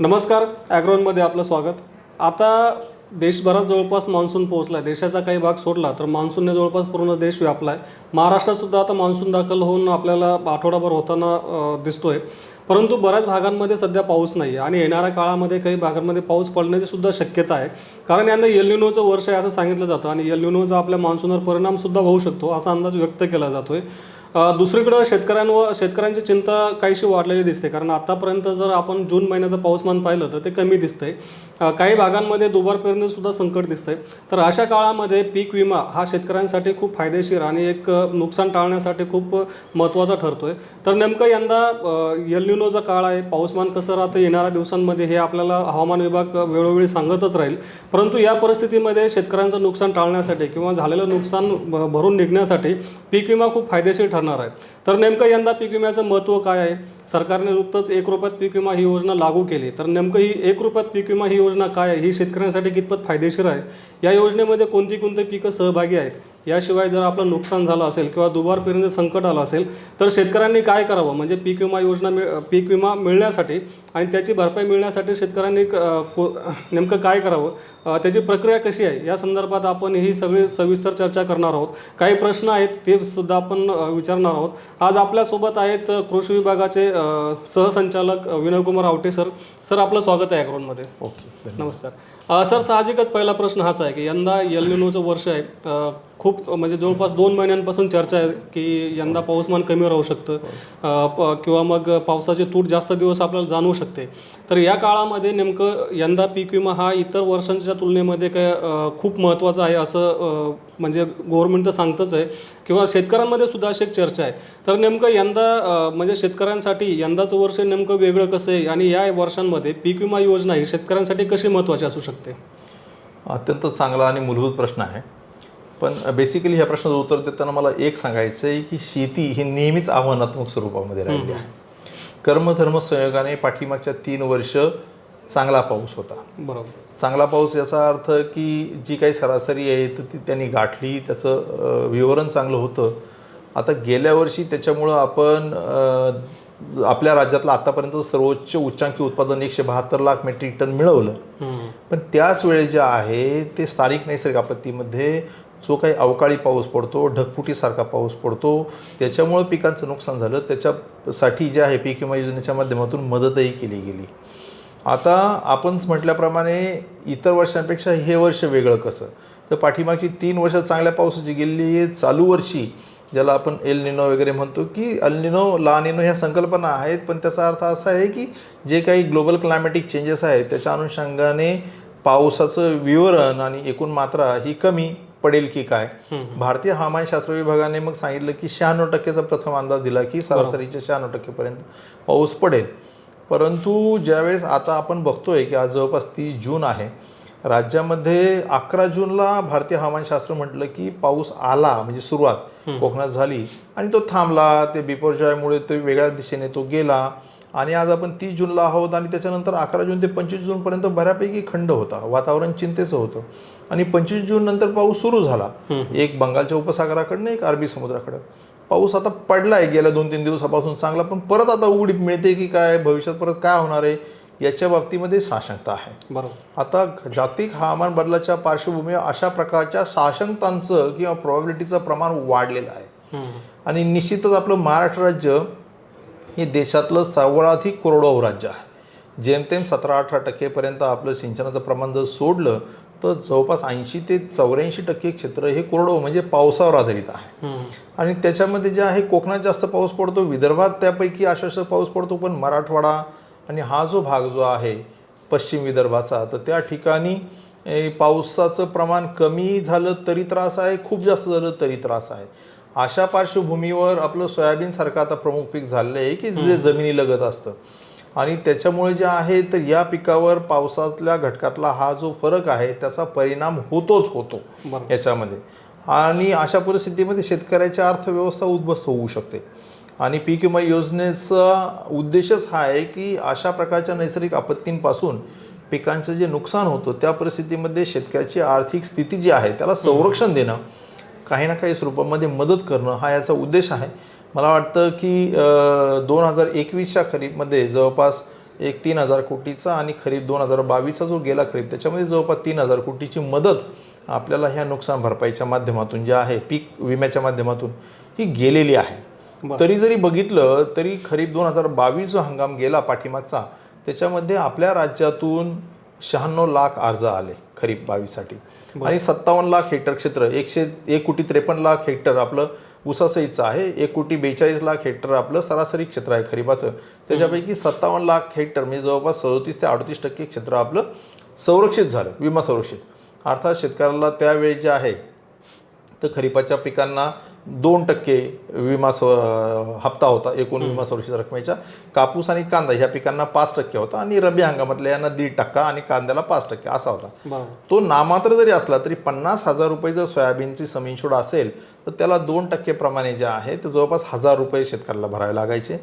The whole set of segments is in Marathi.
नमस्कार, ॲग्रोनमध्ये आपलं स्वागत. आता देशभरात जवळपास मान्सून पोहोचला आहे. देशाचा काही भाग सोडला तर मान्सूनने जवळपास पूर्ण देश व्यापला आहे. महाराष्ट्रातसुद्धा आता मान्सून दाखल होऊन आपल्याला आठवडाभर होताना दिसतोय. परंतु बऱ्याच भागांमध्ये सध्या पाऊस नाही आहे आणि येणाऱ्या काळामध्ये काही भागांमध्ये पाऊस पडण्याची सुद्धा शक्यता आहे. कारण यंदा एल निनोचं वर्ष आहे असं सांगितलं जातं आणि एल निनोचा आपल्या मान्सूनवर परिणामसुद्धा होऊ शकतो असा अंदाज व्यक्त केला जातोय. दुसरीकडं शेतकऱ्यांची चिंता काहीशी वाढलेली दिसते, कारण आतापर्यंत जर आपण जून महिन्याचं पाऊसमान पाहिलं तर ते कमी दिसतंय. काही भागांमध्ये दुबार पेरणीसुद्धा संकट दिसतंय. तर अशा काळामध्ये पीक विमा हा शेतकऱ्यांसाठी खूप फायदेशीर आणि एक नुकसान टाळण्यासाठी खूप महत्त्वाचा ठरतोय. तर नेमकं यंदा एल निनोचा काळ आहे, पाऊसमान कसं राहतं येणाऱ्या दिवसांमध्ये हे आपल्याला हवामान विभाग वेळोवेळी सांगतच राहील. परंतु या परिस्थितीमध्ये शेतकऱ्यांचं नुकसान टाळण्यासाठी किंवा झालेलं नुकसान भरून निघण्यासाठी पीक विमा खूप फायदेशीर ठरणार आहे. तर नेमकं यंदा पीक विम्याचं महत्त्व काय आहे? सरकारने नुकतंच 1 रुपयात पीक विमा ही योजना लागू केली. तर नेमकं ही 1 रुपयात पीक विमा ही योजना काय आहे? ही शेतकऱ्यांसाठी कितपत फायदेशीर आहे? या योजनेमध्ये कोणती कोणती पिकं सहभागी आहेत? याशिवाय जर आपलं नुकसान झालं असेल किंवा दुबार पेरणीचं संकट आलं असेल तर शेतकऱ्यांनी काय करावं? म्हणजे पीक विमा मिळण्यासाठी आणि त्याची भरपाई मिळण्यासाठी शेतकऱ्यांनी नेमकं काय करावं? त्याची प्रक्रिया कशी आहे? या संदर्भात आपण ही सगळी सविस्तर चर्चा करणार आहोत. काही प्रश्न आहेत ते सुद्धा आपण विचारणार आहोत. आज आपल्यासोबत आहेत कृषी विभागाचे सहसंचालक विनयकुमार आवटे सर. सर, आपलं स्वागत आहे ॲग्रोनमध्ये. ओके, नमस्कार. सर, साहजिकच पहिला प्रश्न हाच आहे की यंदा एल निनोचं वर्ष आहे. खूप म्हणजे जवळपास 2 महिन्यांपासून चर्चा आहे की यंदा पाऊसमान कमी राहू शकतं किंवा मग पावसाची तूट जास्त दिवस आपल्याला जाणवू शकते. तर या काळामध्ये नेमकं यंदा पीक विमा हा इतर वर्षांच्या तुलनेमध्ये काय खूप महत्त्वाचा आहे असं म्हणजे गव्हर्नमेंट तर सांगतच आहे किंवा शेतकऱ्यांमध्ये सुद्धा अशी एक चर्चा आहे. तर नेमकं यंदा म्हणजे शेतकऱ्यांसाठी यंदाचं वर्ष नेमकं वेगळं कसं आहे आणि या वर्षांमध्ये पीक विमा योजना ही शेतकऱ्यांसाठी कशी महत्त्वाची असू शकते? अत्यंत चांगला आणि मूलभूत प्रश्न आहे. पण बेसिकली ह्या प्रश्नाचं उत्तर देताना मला एक सांगायचं आहे की शेती ही नेहमीच आव्हानात्मक स्वरूपामध्ये राहिली आहे. कर्मधर्म संयोगाने पाठीमागच्या 3 वर्ष चांगला पाऊस होता. बरोबर. चांगला पाऊस याचा अर्थ की जी काही सरासरी आहे तर ती त्यांनी गाठली, त्याचं विवरण चांगलं होतं. आता गेल्या वर्षी त्याच्यामुळं आपण आपल्या राज्यातलं आतापर्यंत सर्वोच्च उच्चांकी उत्पादन 172 लाख मेट्रिक टन मिळवलं. पण त्याच वेळेस जे आहे ते स्थानिक नैसर्गिक आपत्तीमध्ये जो काही अवकाळी पाऊस पडतो, ढगफुटीसारखा पाऊस पडतो, त्याच्यामुळं पिकांचं नुकसान झालं. त्याच्यासाठी जे आहे पीक विमा योजनेच्या माध्यमातून मदतही केली गेली. आता आपण म्हटल्याप्रमाणे इतर वर्षांपेक्षा हे वर्ष वेगळं कसं? तर पाठीमागची 3 वर्ष चांगल्या पावसाची गेलेली, चालू वर्षी ज्याला आपण एल निनो वगैरे म्हणतो की एल निनो, ला निनो ह्या संकल्पना आहेत. पण त्याचा अर्थ असा आहे की जे काही ग्लोबल क्लायमॅटिक चेंजेस आहेत त्याच्या अनुषंगाने पावसाचं विवरण आणि एकूण मात्रा ही कमी पडेल की काय. भारतीय हवामानशास्त्र विभागाने मग सांगितलं की 96%चा प्रथम अंदाज दिला की सरासरीच्या 96% पर्यंत पाऊस पडेल. परंतु ज्यावेळेस आता आपण बघतोय की आज जवळपास 30 जून आहे, राज्यामध्ये 11 जूनला भारतीय हवामानशास्त्र म्हटलं की पाऊस आला, म्हणजे सुरुवात कोकणात झाली आणि तो थांबला. ते बिपरजॉयमुळे तो वेगळ्या दिशेने तो गेला आणि आज आपण 30 जूनला आहोत आणि त्याच्यानंतर 11 जून ते 25 जूनपर्यंत बऱ्यापैकी खंड होता, वातावरण चिंतेचं होतं. आणि 25 जून नंतर पाऊस सुरू झाला, एक बंगालच्या उपसागराकडनं एक अरबी समुद्राकडं. पाऊस आता पडलाय गेल्या 2-3 दिवसापासून चांगला, पण परत आता उघडीप मिळते की काय, भविष्यात परत काय होणार आहे याच्या बाबतीमध्ये साशंकता आहे. बरोबर. आता जागतिक हवामान बदलाच्या पार्श्वभूमीवर अशा प्रकारच्या साशंकतांचं किंवा प्रॉबिलिटीचं प्रमाण वाढलेलं आहे. आणि निश्चितच आपलं महाराष्ट्र राज्य हे देशातलं सर्वाधिक कोरडवाहू राज्य आहे. जेमतेम 17-18% आपलं सिंचनाचं प्रमाण जर सोडलं तर जवळपास 80 ते 84% क्षेत्र हे कोरडवाहू म्हणजे पावसावर आधारित आहे. आणि त्याच्यामध्ये जे आहे कोकणात जास्त पाऊस पडतो, विदर्भात त्यापैकी आश्वासक पाऊस पडतो, पण मराठवाडा आणि हा जो भाग जो आहे पश्चिम विदर्भाचा, तर त्या ठिकाणी पावसाचं प्रमाण कमी झालं तरी त्रास आहे, खूप जास्त झालं तरी त्रास आहे. अशा पार्श्वभूमीवर आपलं सोयाबीनसारखं आता प्रमुख पीक झालेलं आहे की जे जमिनीलगत असतं आणि त्याच्यामुळे जे आहे तर या पिकावर पावसातल्या घटकातला हा जो फरक आहे त्याचा परिणाम होतोच होतो याच्यामध्ये. आणि अशा परिस्थितीमध्ये शेतकऱ्याची अर्थव्यवस्था उद्ध्वस्त होऊ शकते. आणि पीक विमा योजनेचा उद्देशच हा आहे की अशा प्रकारच्या नैसर्गिक आपत्तींपासून पिकांचं जे नुकसान होतं त्या परिस्थितीमध्ये शेतकऱ्याची आर्थिक स्थिती जी आहे त्याला संरक्षण देणं, काही ना काही स्वरूपामध्ये मदत करणं हा याचा उद्देश आहे. मला वाटतं की 2021च्या खरीपमध्ये जवळपास एक 3,000 कोटीचा आणि खरीप 2022चा जो गेला खरीप त्याच्यामध्ये जवळपास 3,000 कोटीची मदत आपल्याला ह्या नुकसान भरपाईच्या माध्यमातून जे आहे पीक विम्याच्या माध्यमातून ही गेलेली आहे. तरी जरी बघितलं तरी खरीप 2022 जो हंगाम गेला पाठीमागचा त्याच्यामध्ये आपल्या राज्यातून 96 लाख अर्ज आले खरीप 22साठी आणि 57 लाख हेक्टर क्षेत्र 1,53,लाख हेक्टर आपलं ऊसासहितचं आहे. 1,42 लाख हेक्टर आपलं सरासरी क्षेत्र आहे खरीपाचं. त्याच्यापैकी 57 लाख हेक्टर म्हणजे जवळपास 37 ते 38% क्षेत्र आपलं संरक्षित झालं, विमा संरक्षित. अर्थात शेतकऱ्याला त्यावेळी जे आहे तर खरीपाच्या पिकांना 2% विमा हप्ता होता एकूण विमा संरक्षित रकमेच्या. कापूस आणि कांदा ह्या पिकांना 5% होता आणि रब्बी हंगामातल्या यांना 1.5% आणि कांद्याला 5% असा होता. तो नामात्र जरी असला तरी 50,000 रुपये जर सोयाबीनची सम इन्शुर्ड असेल तर त्याला 2% प्रमाणे जे आहे ते जवळपास 1,000 रुपये शेतकऱ्याला भरावे लागायचे.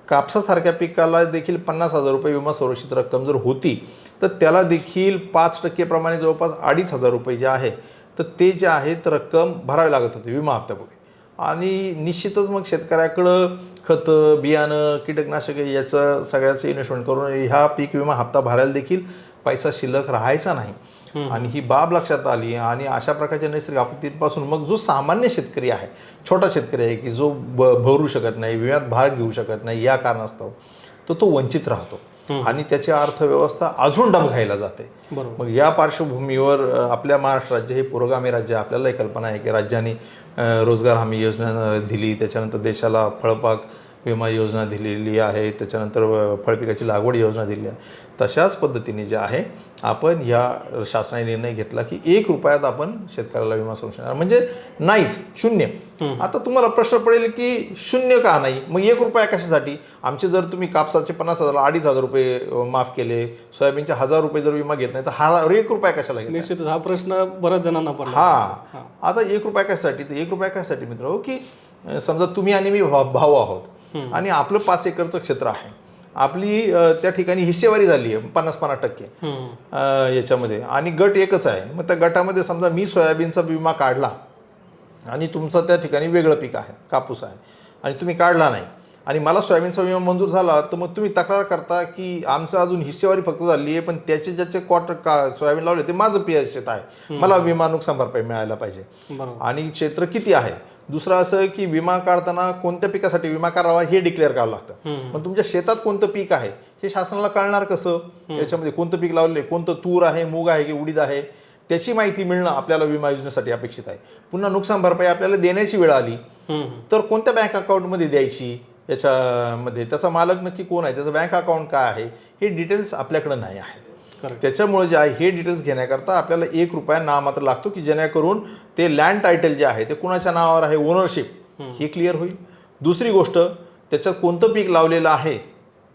कापसासारख्या पिकाला देखील 50,000 रुपये विमा संरक्षित रक्कम जर होती तर त्याला देखील 5% प्रमाणे जवळपास 2,500 रुपये जे आहे तर ते जे आहे तर रक्कम भरावी लागत होती विमा हप्त्यापूर्वी. आणि निश्चितच मग शेतकऱ्याकडं खतं बियाणं कीटकनाशके याचं सगळ्याचं इन्व्हेस्टमेंट करून ह्या पीक विमा हप्ता भरायला देखील पैसा शिल्लक राहायचा नाही. आणि ही बाब लक्षात आली आणि अशा प्रकारच्या नैसर्गिक आपत्तींपासून मग जो सामान्य शेतकरी आहे छोटा शेतकरी आहे की जो भरू शकत नाही विम्यात भाग घेऊ शकत नाही या कारणास्तव तो वंचित राहतो आणि त्याची अर्थव्यवस्था अजून डबघाईला जाते. मग या पार्श्वभूमीवर आपल्या महाराष्ट्र राज्य हे पुरोगामी राज्य आपल्यालाही कल्पना आहे की राज्याने रोजगार हमी योजना दिली, त्याच्यानंतर देशाला फळबाग विमा योजना दिलेली आहे, त्याच्यानंतर फळपिकाची लागवड योजना दिली आहे. तशाच पद्धतीने जे आहे आपण या शासनाने निर्णय घेतला की 1 रुपयात आपण शेतकऱ्याला विमा संरक्षण म्हणजे नाहीच, शून्य. आता तुम्हाला प्रश्न पडेल की शून्य का नाही, मग 1 रुपया कशासाठी? आमचे जर तुम्ही कापसाचे 50,000 2,500 रुपये माफ केले, सोयाबीनचे 1,000 रुपये जर विमा घेत नाही तर 1 रुपया कशाला घेत? निश्चित हा प्रश्न बऱ्याच जणांना पडला. आता 1 रुपया कशासाठी? तर 1 रुपया कशासाठी मित्र हो की समजा तुम्ही आणि मी भाऊ आहोत आणि आपलं 5 एकरचं क्षेत्र आहे, आपली त्या ठिकाणी हिस्सेवारी झाली आहे 50-50% याच्यामध्ये आणि गट एकच आहे. मग त्या गटामध्ये समजा मी सोयाबीनचा विमा काढला आणि तुमचं त्या ठिकाणी वेगळं पीक आहे कापूस आहे आणि तुम्ही काढला नाही आणि मला सोयाबीनचा विमा मंजूर झाला तर मग तुम्ही तक्रार करता की आमचं अजून हिस्सेवारी फक्त झाली आहे पण त्याचे ज्याचे सोयाबीन लावले ते माझं शेत आहे, मला विमा नुकसान भरपाई मिळायला पाहिजे. आणि क्षेत्र किती आहे? दुसरं असं की विमा काढताना कोणत्या पिकासाठी विमा करावा हे डिक्लेअर करावं लागतं. पण तुमच्या शेतात कोणतं पीक आहे हे शासनाला कळणार कसं? याच्यामध्ये कोणतं पीक लावले, कोणतं तूर आहे, मूग आहे की उडीद आहे त्याची माहिती मिळणं आपल्याला विमा योजनेसाठी अपेक्षित आहे. पुन्हा नुकसान भरपाई आपल्याला देण्याची वेळ आली तर कोणत्या बँक अकाउंटमध्ये द्यायची, याच्यामध्ये त्याचा मालक नक्की कोण आहे, त्याचं बँक अकाउंट काय आहे हे डिटेल्स आपल्याकडे नाही आहेत. त्याच्यामुळे जे आहे हे डिटेल्स घेण्याकरता आपल्याला 1 रुपया नाममात्र लागतो की जेणेकरून ते लँड टायटल जे आहे ते कुणाच्या नावावर आहे, ओनरशिप हे क्लिअर होईल. दुसरी गोष्ट त्याच्यात कोणतं पीक लावलेलं आहे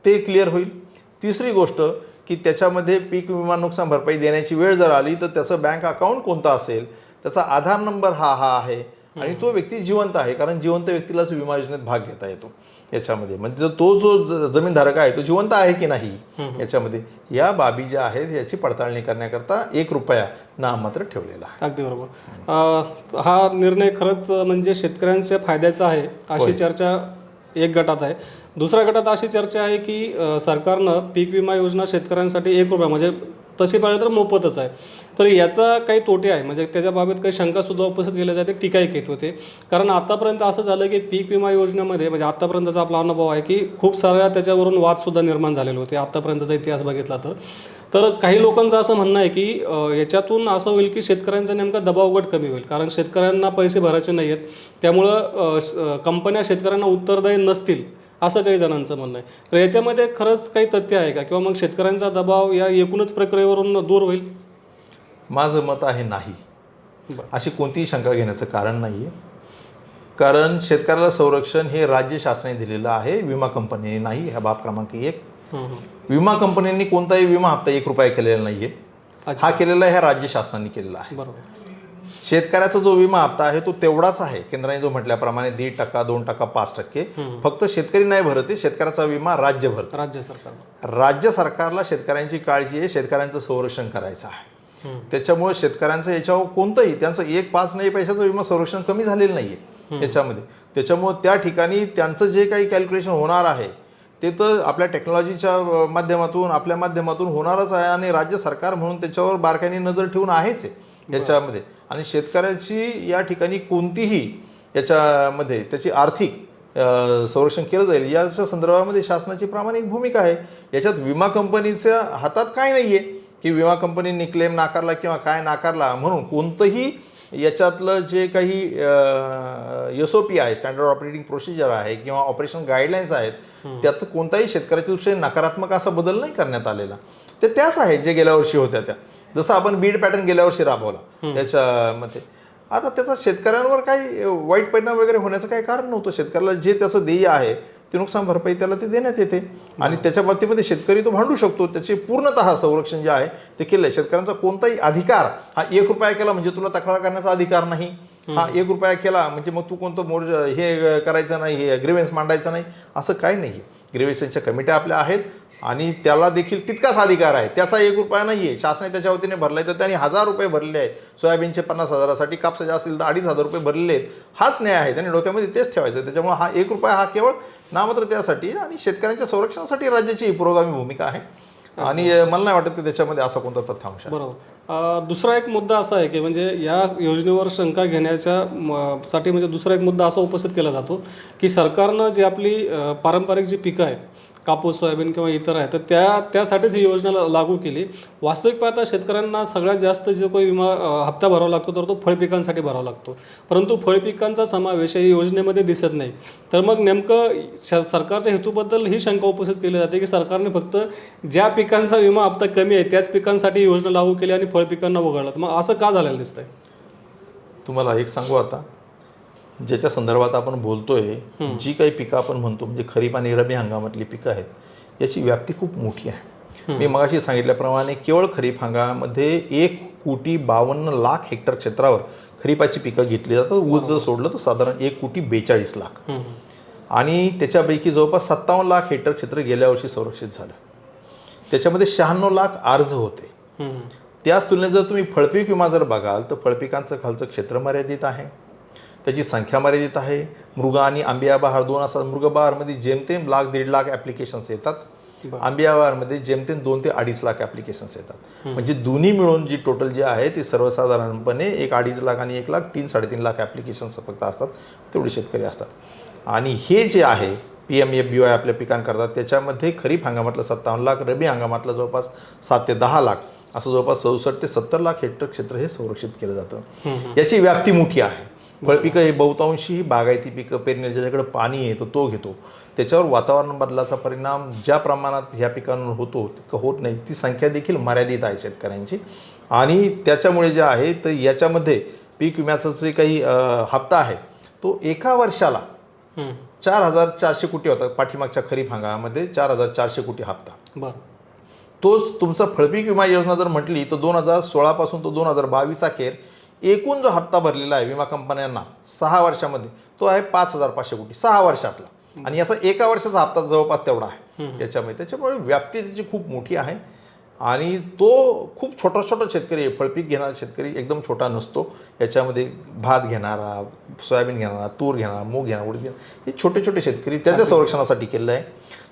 ते क्लिअर होईल. तिसरी गोष्ट की त्याच्यामध्ये पीक विमा नुकसान भरपाई देण्याची वेळ जर आली तर त्याचं बँक अकाउंट कोणतं असेल, त्याचा आधार नंबर हा आहे आणि तो व्यक्ती जिवंत आहे, कारण जिवंत व्यक्तीलाच विमा योजनेत भाग घेता येतो याच्यामध्ये. म्हणजे तो जो जमीनधारक आहे तो जिवंत आहे की नाही याच्यामध्ये या बाबी ज्या आहेत याची पडताळणी करण्याकरता 1 रुपया नाममात्र ठेवलेला आहे. अगदी बरोबर. हा निर्णय खरंच म्हणजे शेतकऱ्यांच्या फायद्याचा आहे अशी चर्चा एक गटात आहे. दुसऱ्या गटात अशी चर्चा आहे की सरकारनं पीक विमा योजना शेतकऱ्यांसाठी 1 रुपया म्हणजे तशी पाहिलं तर मोफतच आहे. तर याचा काही तोटे आहे म्हणजे त्याच्याबाबत काही शंकासुद्धा उपस्थित केल्या जाते, टीकाही घेत होते. कारण आतापर्यंत असं झालं की पीक विमा योजनेमध्ये म्हणजे आतापर्यंतचा आपला अनुभव आहे की खूप साऱ्या त्याच्यावरून वादसुद्धा निर्माण झालेले होते आतापर्यंतचा इतिहास बघितला तर काही लोकांचं असं म्हणणं आहे की याच्यातून असं होईल की शेतकऱ्यांचा नेमका दबावगट कमी होईल, कारण शेतकऱ्यांना पैसे भरायचे नाही आहेत त्यामुळं कंपन्या शेतकऱ्यांना उत्तरदायी नसतील असं काही जणांचं म्हणणं आहे. तर याच्यामध्ये खरंच काही तथ्य आहे का किंवा मग शेतकऱ्यांचा दबाव या एकूणच प्रक्रियेवरून दूर होईल? माझं मत आहे नाही. अशी कोणतीही शंका घेण्याचं कारण नाही आहे, कारण शेतकऱ्याला संरक्षण हे राज्य शासनाने दिलेलं आहे, विमा कंपनीने नाही. हा बाब क्रमांक 1. विमा कंपन्यांनी कोणताही विमा हप्ता 1 रुपया केलेला नाहीये, हा केलेला ह्या राज्य शासनाने केलेला आहे. शेतकऱ्याचा जो विमा हप्ता आहे तो तेवढाच आहे केंद्राने जो म्हटल्याप्रमाणे 1.5%, 2%, 5%. फक्त शेतकरी नाही भरत आहे, शेतकऱ्याचा विमा राज्य भरतं. राज्य सरकारला शेतकऱ्यांची काळजी आहे, शेतकऱ्यांचं संरक्षण करायचं आहे. त्याच्यामुळे शेतकऱ्यांचं याच्यावर कोणतंही त्यांचं 1-5 नाही पैशाचं विमा संरक्षण कमी झालेलं नाहीये याच्यामध्ये. त्याच्यामुळे त्या ठिकाणी त्यांचं जे काही कॅल्क्युलेशन होणार आहे ते तर आपल्या टेक्नॉलॉजीच्या माध्यमातून आपल्या माध्यमातून होणारच आहे आणि राज्य सरकार म्हणून त्याच्यावर बारकाईने नजर ठेवून आहेच आहे याच्यामध्ये. आणि शेतकऱ्याची या ठिकाणी कोणतीही याच्यामध्ये त्याची आर्थिक संरक्षण केलं जाईल याच्या संदर्भामध्ये शासनाची प्रामाणिक भूमिका आहे. याच्यात विमा कंपनीच्या हातात काय नाही आहे की विमा कंपनीने क्लेम नाकारला किंवा काय नाकारला म्हणून कोणतंही याच्यातलं जे काही SOP आहे, स्टँडर्ड ऑपरेटिंग प्रोसिजर आहे किंवा ऑपरेशन गाईडलाईन्स आहेत, त्यात कोणताही शेतकऱ्याच्या दृष्टीने नकारात्मक असा बदल नाही करण्यात आलेला. ते त्याच आहेत जे गेल्या वर्षी होत्या त्या. जसं आपण बीड पॅटर्न गेल्या वर्षी राबवला त्याच्यामध्ये, आता त्याचा शेतकऱ्यांवर काही वाईट परिणाम वगैरे होण्याचं काही कारण नव्हतं. शेतकऱ्याला जे त्याचं देय आहे ते नुकसान भरपाई त्याला ते देण्यात येते आणि त्याच्या बाबतीमध्ये शेतकरी तो भांडू शकतो. त्याचे पूर्णतः संरक्षण जे आहे ते केलं आहे. शेतकऱ्यांचा कोणताही अधिकार हा 1 रुपया केला म्हणजे तुला तक्रार करण्याचा अधिकार नाही, हा 1 रुपया केला म्हणजे मग तू कोणतं हे करायचं नाही, हे ग्रीव्हन्स मांडायचं नाही, असं काही नाही आहे. ग्रीव्हन्सच्या कमिट्या आपल्या आहेत आणि त्याला देखील तितकाच अधिकार आहे. त्याचा 1 रुपया नाही आहे, शासनाने त्याच्या वतीने भरला आहे तर त्यांनी 1000 रुपये भरलेले आहेत. सोयाबीनचे 50,000साठी, कापसाचे असतील तर 2,500 रुपये भरलेले आहेत. हाच न्याय आहे, त्यांनी डोक्यामध्ये तेच ठेवायचं. त्याच्यामुळे हा 1 रुपया हा केवळ नाममात्र त्यासाठी आणि शेतकऱ्यांच्या संरक्षणासाठी राज्याची ही पुरोगामी भूमिका आहे आणि मला नाही वाटत की त्याच्यामध्ये असा कोणता तथ्यांश आहे. बरोबर. दुसरा एक मुद्दा असा आहे की म्हणजे या योजनेवर शंका घेण्याच्या साठी म्हणजे दुसरा एक मुद्दा असा उपस्थित केला जातो की सरकारनं जी आपली पारंपरिक जी पिकं आहेत, कापूस, सोयाबीन किंवा इतर आहेत, तर त्यासाठीच ही योजना लागू केली. वास्तविक पाहता शेतकऱ्यांना सगळ्यात जास्त जो काही विमा हप्ता भरावा लागतो तर तो फळपिकांसाठी भरावा लागतो, परंतु फळपिकांचा समावेश या योजनेमध्ये दिसत नाही. तर मग नेमकं सरकारच्या हेतूबद्दल ही शंका उपस्थित केली जाते की सरकारने फक्त ज्या पिकांचा विमा हप्ता कमी आहे त्याच पिकांसाठी योजना लागू केली आणि फळपिकांना वगळलं. मग असं का झालेलं दिसतंय? तुम्हाला एक सांगू, आता ज्याच्या संदर्भात आपण बोलतोय, जी काही पिकं आपण म्हणतो म्हणजे खरीप आणि रब्बी हंगामातली पिकं आहेत, याची व्याप्ती खूप मोठी आहे. मी मगाशी सांगितल्याप्रमाणे केवळ खरीप हंगामामध्ये 1,52,00,000 हेक्टर क्षेत्रावर खरीपाची पिकं घेतली जातात. ऊस जर सोडलं तर साधारण 1,42,00,000 आणि त्याच्यापैकी जवळपास 57,00,000 हेक्टर क्षेत्र गेल्या वर्षी संरक्षित झालं. त्याच्यामध्ये 96,00,000 अर्ज होते. त्याच तुलनेत जर तुम्ही फळपीक विमा जर बघाल तर फळपिकांचं खालचं क्षेत्र मर्यादित आहे, त्याची संख्या मर्यादित आहे. मृग आणि आंबिया बहार दोन असतात. मृग बहारमध्ये जेमतेम 1,00,000-1,50,000 ॲप्लिकेशन्स येतात. आंबिया बहारमध्ये जेमतेम 2 ते 2.5 लाख ॲप्लिकेशन्स येतात. म्हणजे दोन्ही मिळून जी टोटल जी आहे ती सर्वसाधारणपणे 1-2.5 लाख आणि 1 लाख 3-3.5 लाख ॲप्लिकेशन्स फक्त असतात, तेवढे शेतकरी असतात. आणि हे जे आहे PMFBY आपल्या पिकांकरतात त्याच्यामध्ये खरीप हंगामातलं 57,00,000, रब्बी हंगामातलं जवळपास 7 ते 10 लाख असं जवळपास 66 ते 70 लाख हेक्टर क्षेत्र हे संरक्षित केलं जातं. याची व्याप्ती मोठी आहे. फळपिकं हे बहुतांशी बागायती पिकं, पेरणी ज्याच्याकडे पाणी येतं तो घेतो. त्याच्यावर वातावरण बदलाचा परिणाम ज्या प्रमाणात ह्या पिकांवर होतो तितकं होत नाही. ती संख्या देखील मर्यादित आहे शेतकऱ्यांची आणि त्याच्यामुळे जे आहे तर याच्यामध्ये पीक विम्याचा जे काही हप्ता आहे तो एका वर्षाला 4,400 कोटी होता. पाठीमागच्या खरीप हंगामामध्ये 4,400 कोटी हप्ता. बरं. तोच तुमचा फळपीक विमा योजना जर म्हटली तर 2016 पासून तो 2022 अखेर एकूण जो हप्ता भरलेला आहे विमा कंपन्यांना 6 वर्षामध्ये तो आहे 5,500 कोटी 6 वर्षातला. आणि याचा एका वर्षाचा हप्ता जवळपास तेवढा आहे याच्यामध्ये. त्याच्यामुळे व्याप्ती त्याची खूप मोठी आहे आणि तो खूप छोटा शेतकरी आहे. फळपीक घेणारा शेतकरी एकदम छोटा नसतो. याच्यामध्ये भात घेणारा, सोयाबीन घेणारा, तूर घेणारा, मूग घेणारा, उडीद घेणारा, हे छोटे शेतकरी त्याच्या संरक्षणासाठी केलं आहे.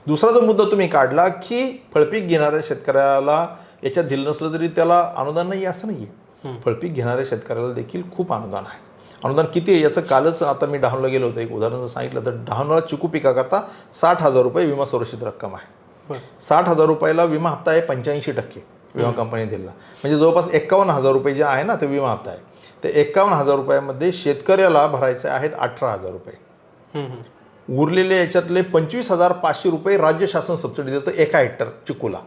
दुसरा जो मुद्दा तुम्ही काढला की फळपीक घेणाऱ्या शेतकऱ्याला याच्यात दिलं नसलं तरी त्याला अनुदान नाही असं नाही आहे. फळपीक घेणाऱ्या शेतकऱ्याला देखील खूप अनुदान आहे. अनुदान किती आहे याचं कालच आता मी डहाणूला गेलो होतो, एक उदाहरण जर सांगितलं तर डहाणूला चिकू पिकाकरता 60,000 रुपये विमा संरक्षित रक्कम आहे. 60,000 रुपयाला विमा हप्ता आहे 85% विमा कंपनीने दिला. म्हणजे जवळपास 51,000 रुपये जे आहे ना ते विमा हप्ता आहे. ते 51,000 रुपयामध्ये शेतकऱ्याला भरायचे आहेत 18,000 रुपये. उरलेले याच्यातले 25,500 रुपये राज्य शासन सबसिडी देतं एका हेक्टर चिकूला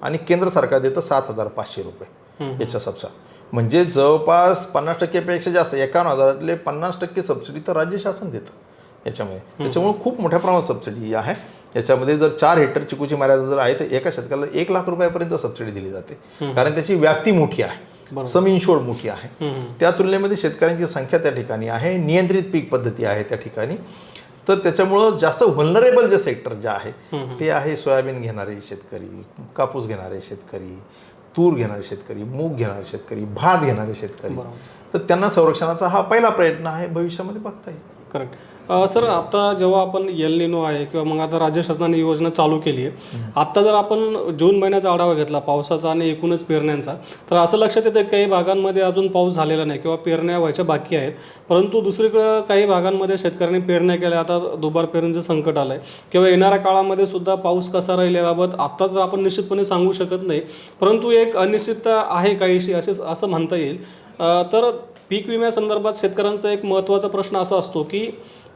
आणि केंद्र सरकार देतं 7,500 रुपये याच्या सबसा. म्हणजे जवळपास 50% जास्त 51,000तले 50% सबसिडी तर राज्य शासन देतं याच्यामध्ये. त्याच्यामुळे खूप मोठ्या प्रमाणात सबसिडी आहे याच्यामध्ये. जर 4 हेक्टर चिकूची मर्यादा जर आहे तर एका शेतकऱ्याला 1 लाख रुपयापर्यंत सबसिडी दिली जाते कारण त्याची व्याप्ती मोठी आहे, सम इन्शोर्ड मोठी आहे. त्या तुलनेमध्ये शेतकऱ्यांची संख्या त्या ठिकाणी आहे, नियंत्रित पीक पद्धती आहे त्या ठिकाणी. तर त्याच्यामुळं जास्त व्हल्नरेबल जे सेक्टर जे आहे ते आहे सोयाबीन घेणारे शेतकरी, कापूस घेणारे शेतकरी, तूर घेणारे शेतकरी, मूग घेणारे शेतकरी, भात घेणारे शेतकरी. तर त्यांना संरक्षणाचा हा पहिला प्रयत्न आहे, भविष्यामध्ये बघता येईल. करेक्ट. सर आता जेव्हा आपण एल निनो आहे किंवा मग आता राज्य शासनाने योजना चालू केली आहे, आत्ता जर आपण जून महिन्याचा आढावा घेतला पावसाचा आणि एकूणच पेरण्यांचा, तर असं लक्षात येतं की काही भागांमध्ये अजून पाऊस झालेला नाही किंवा पेरण्या व्हायच्या बाकी आहेत. परंतु दुसरीकडं काही भागांमध्ये शेतकऱ्यांनी पेरण्या केल्या, आता दुबार पेरणीचं संकट आलं आहे किंवा येणाऱ्या काळामध्ये सुद्धा पाऊस कसा राहील याबाबत आत्ता तर आपण निश्चितपणे सांगू शकत नाही, परंतु एक अनिश्चितता आहे काहीशी असं म्हणता येईल. तर पीक विम्यासंदर्भात शेतकऱ्यांचा एक महत्त्वाचा प्रश्न असा असतो की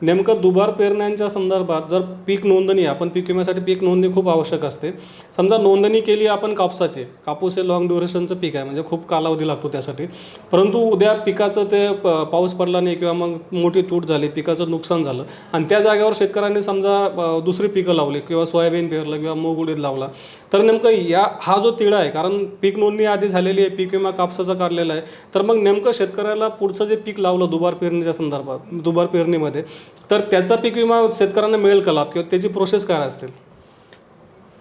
नेमकं दुबार पेरण्यांच्या संदर्भात जर पीक नोंदणी, आपण पीक विम्यासाठी पीक नोंदणी खूप आवश्यक असते. समजा नोंदणी केली आपण कापसाची, कापूस हे लॉंग ड्युरेशनचं पीक आहे, म्हणजे खूप कालावधी लागतो त्यासाठी. परंतु उद्या पिकाचं ते पाऊस पडला नाही किंवा मग मोठी तूट झाली, पिकाचं नुकसान झालं आणि त्या जागेवर शेतकऱ्यांनी समजा दुसरी पिकं लावली किंवा सोयाबीन पेरलं किंवा मूग उडीद लावला, तर नेमकं हा जो तिढा आहे, कारण पीक नोंदणी आधी झालेली आहे, पीक विमा कापसाचा काढलेला आहे, तर मग नेमकं शेतकऱ्याला पुढचं जे पीक लावलं दुबार पेरणीच्या संदर्भात, दुबार पेरणीमध्ये, तर त्याचा पीक विमा शेतकऱ्यांना मिळेल का लाभ किंवा त्याची प्रोसेस काय असतील?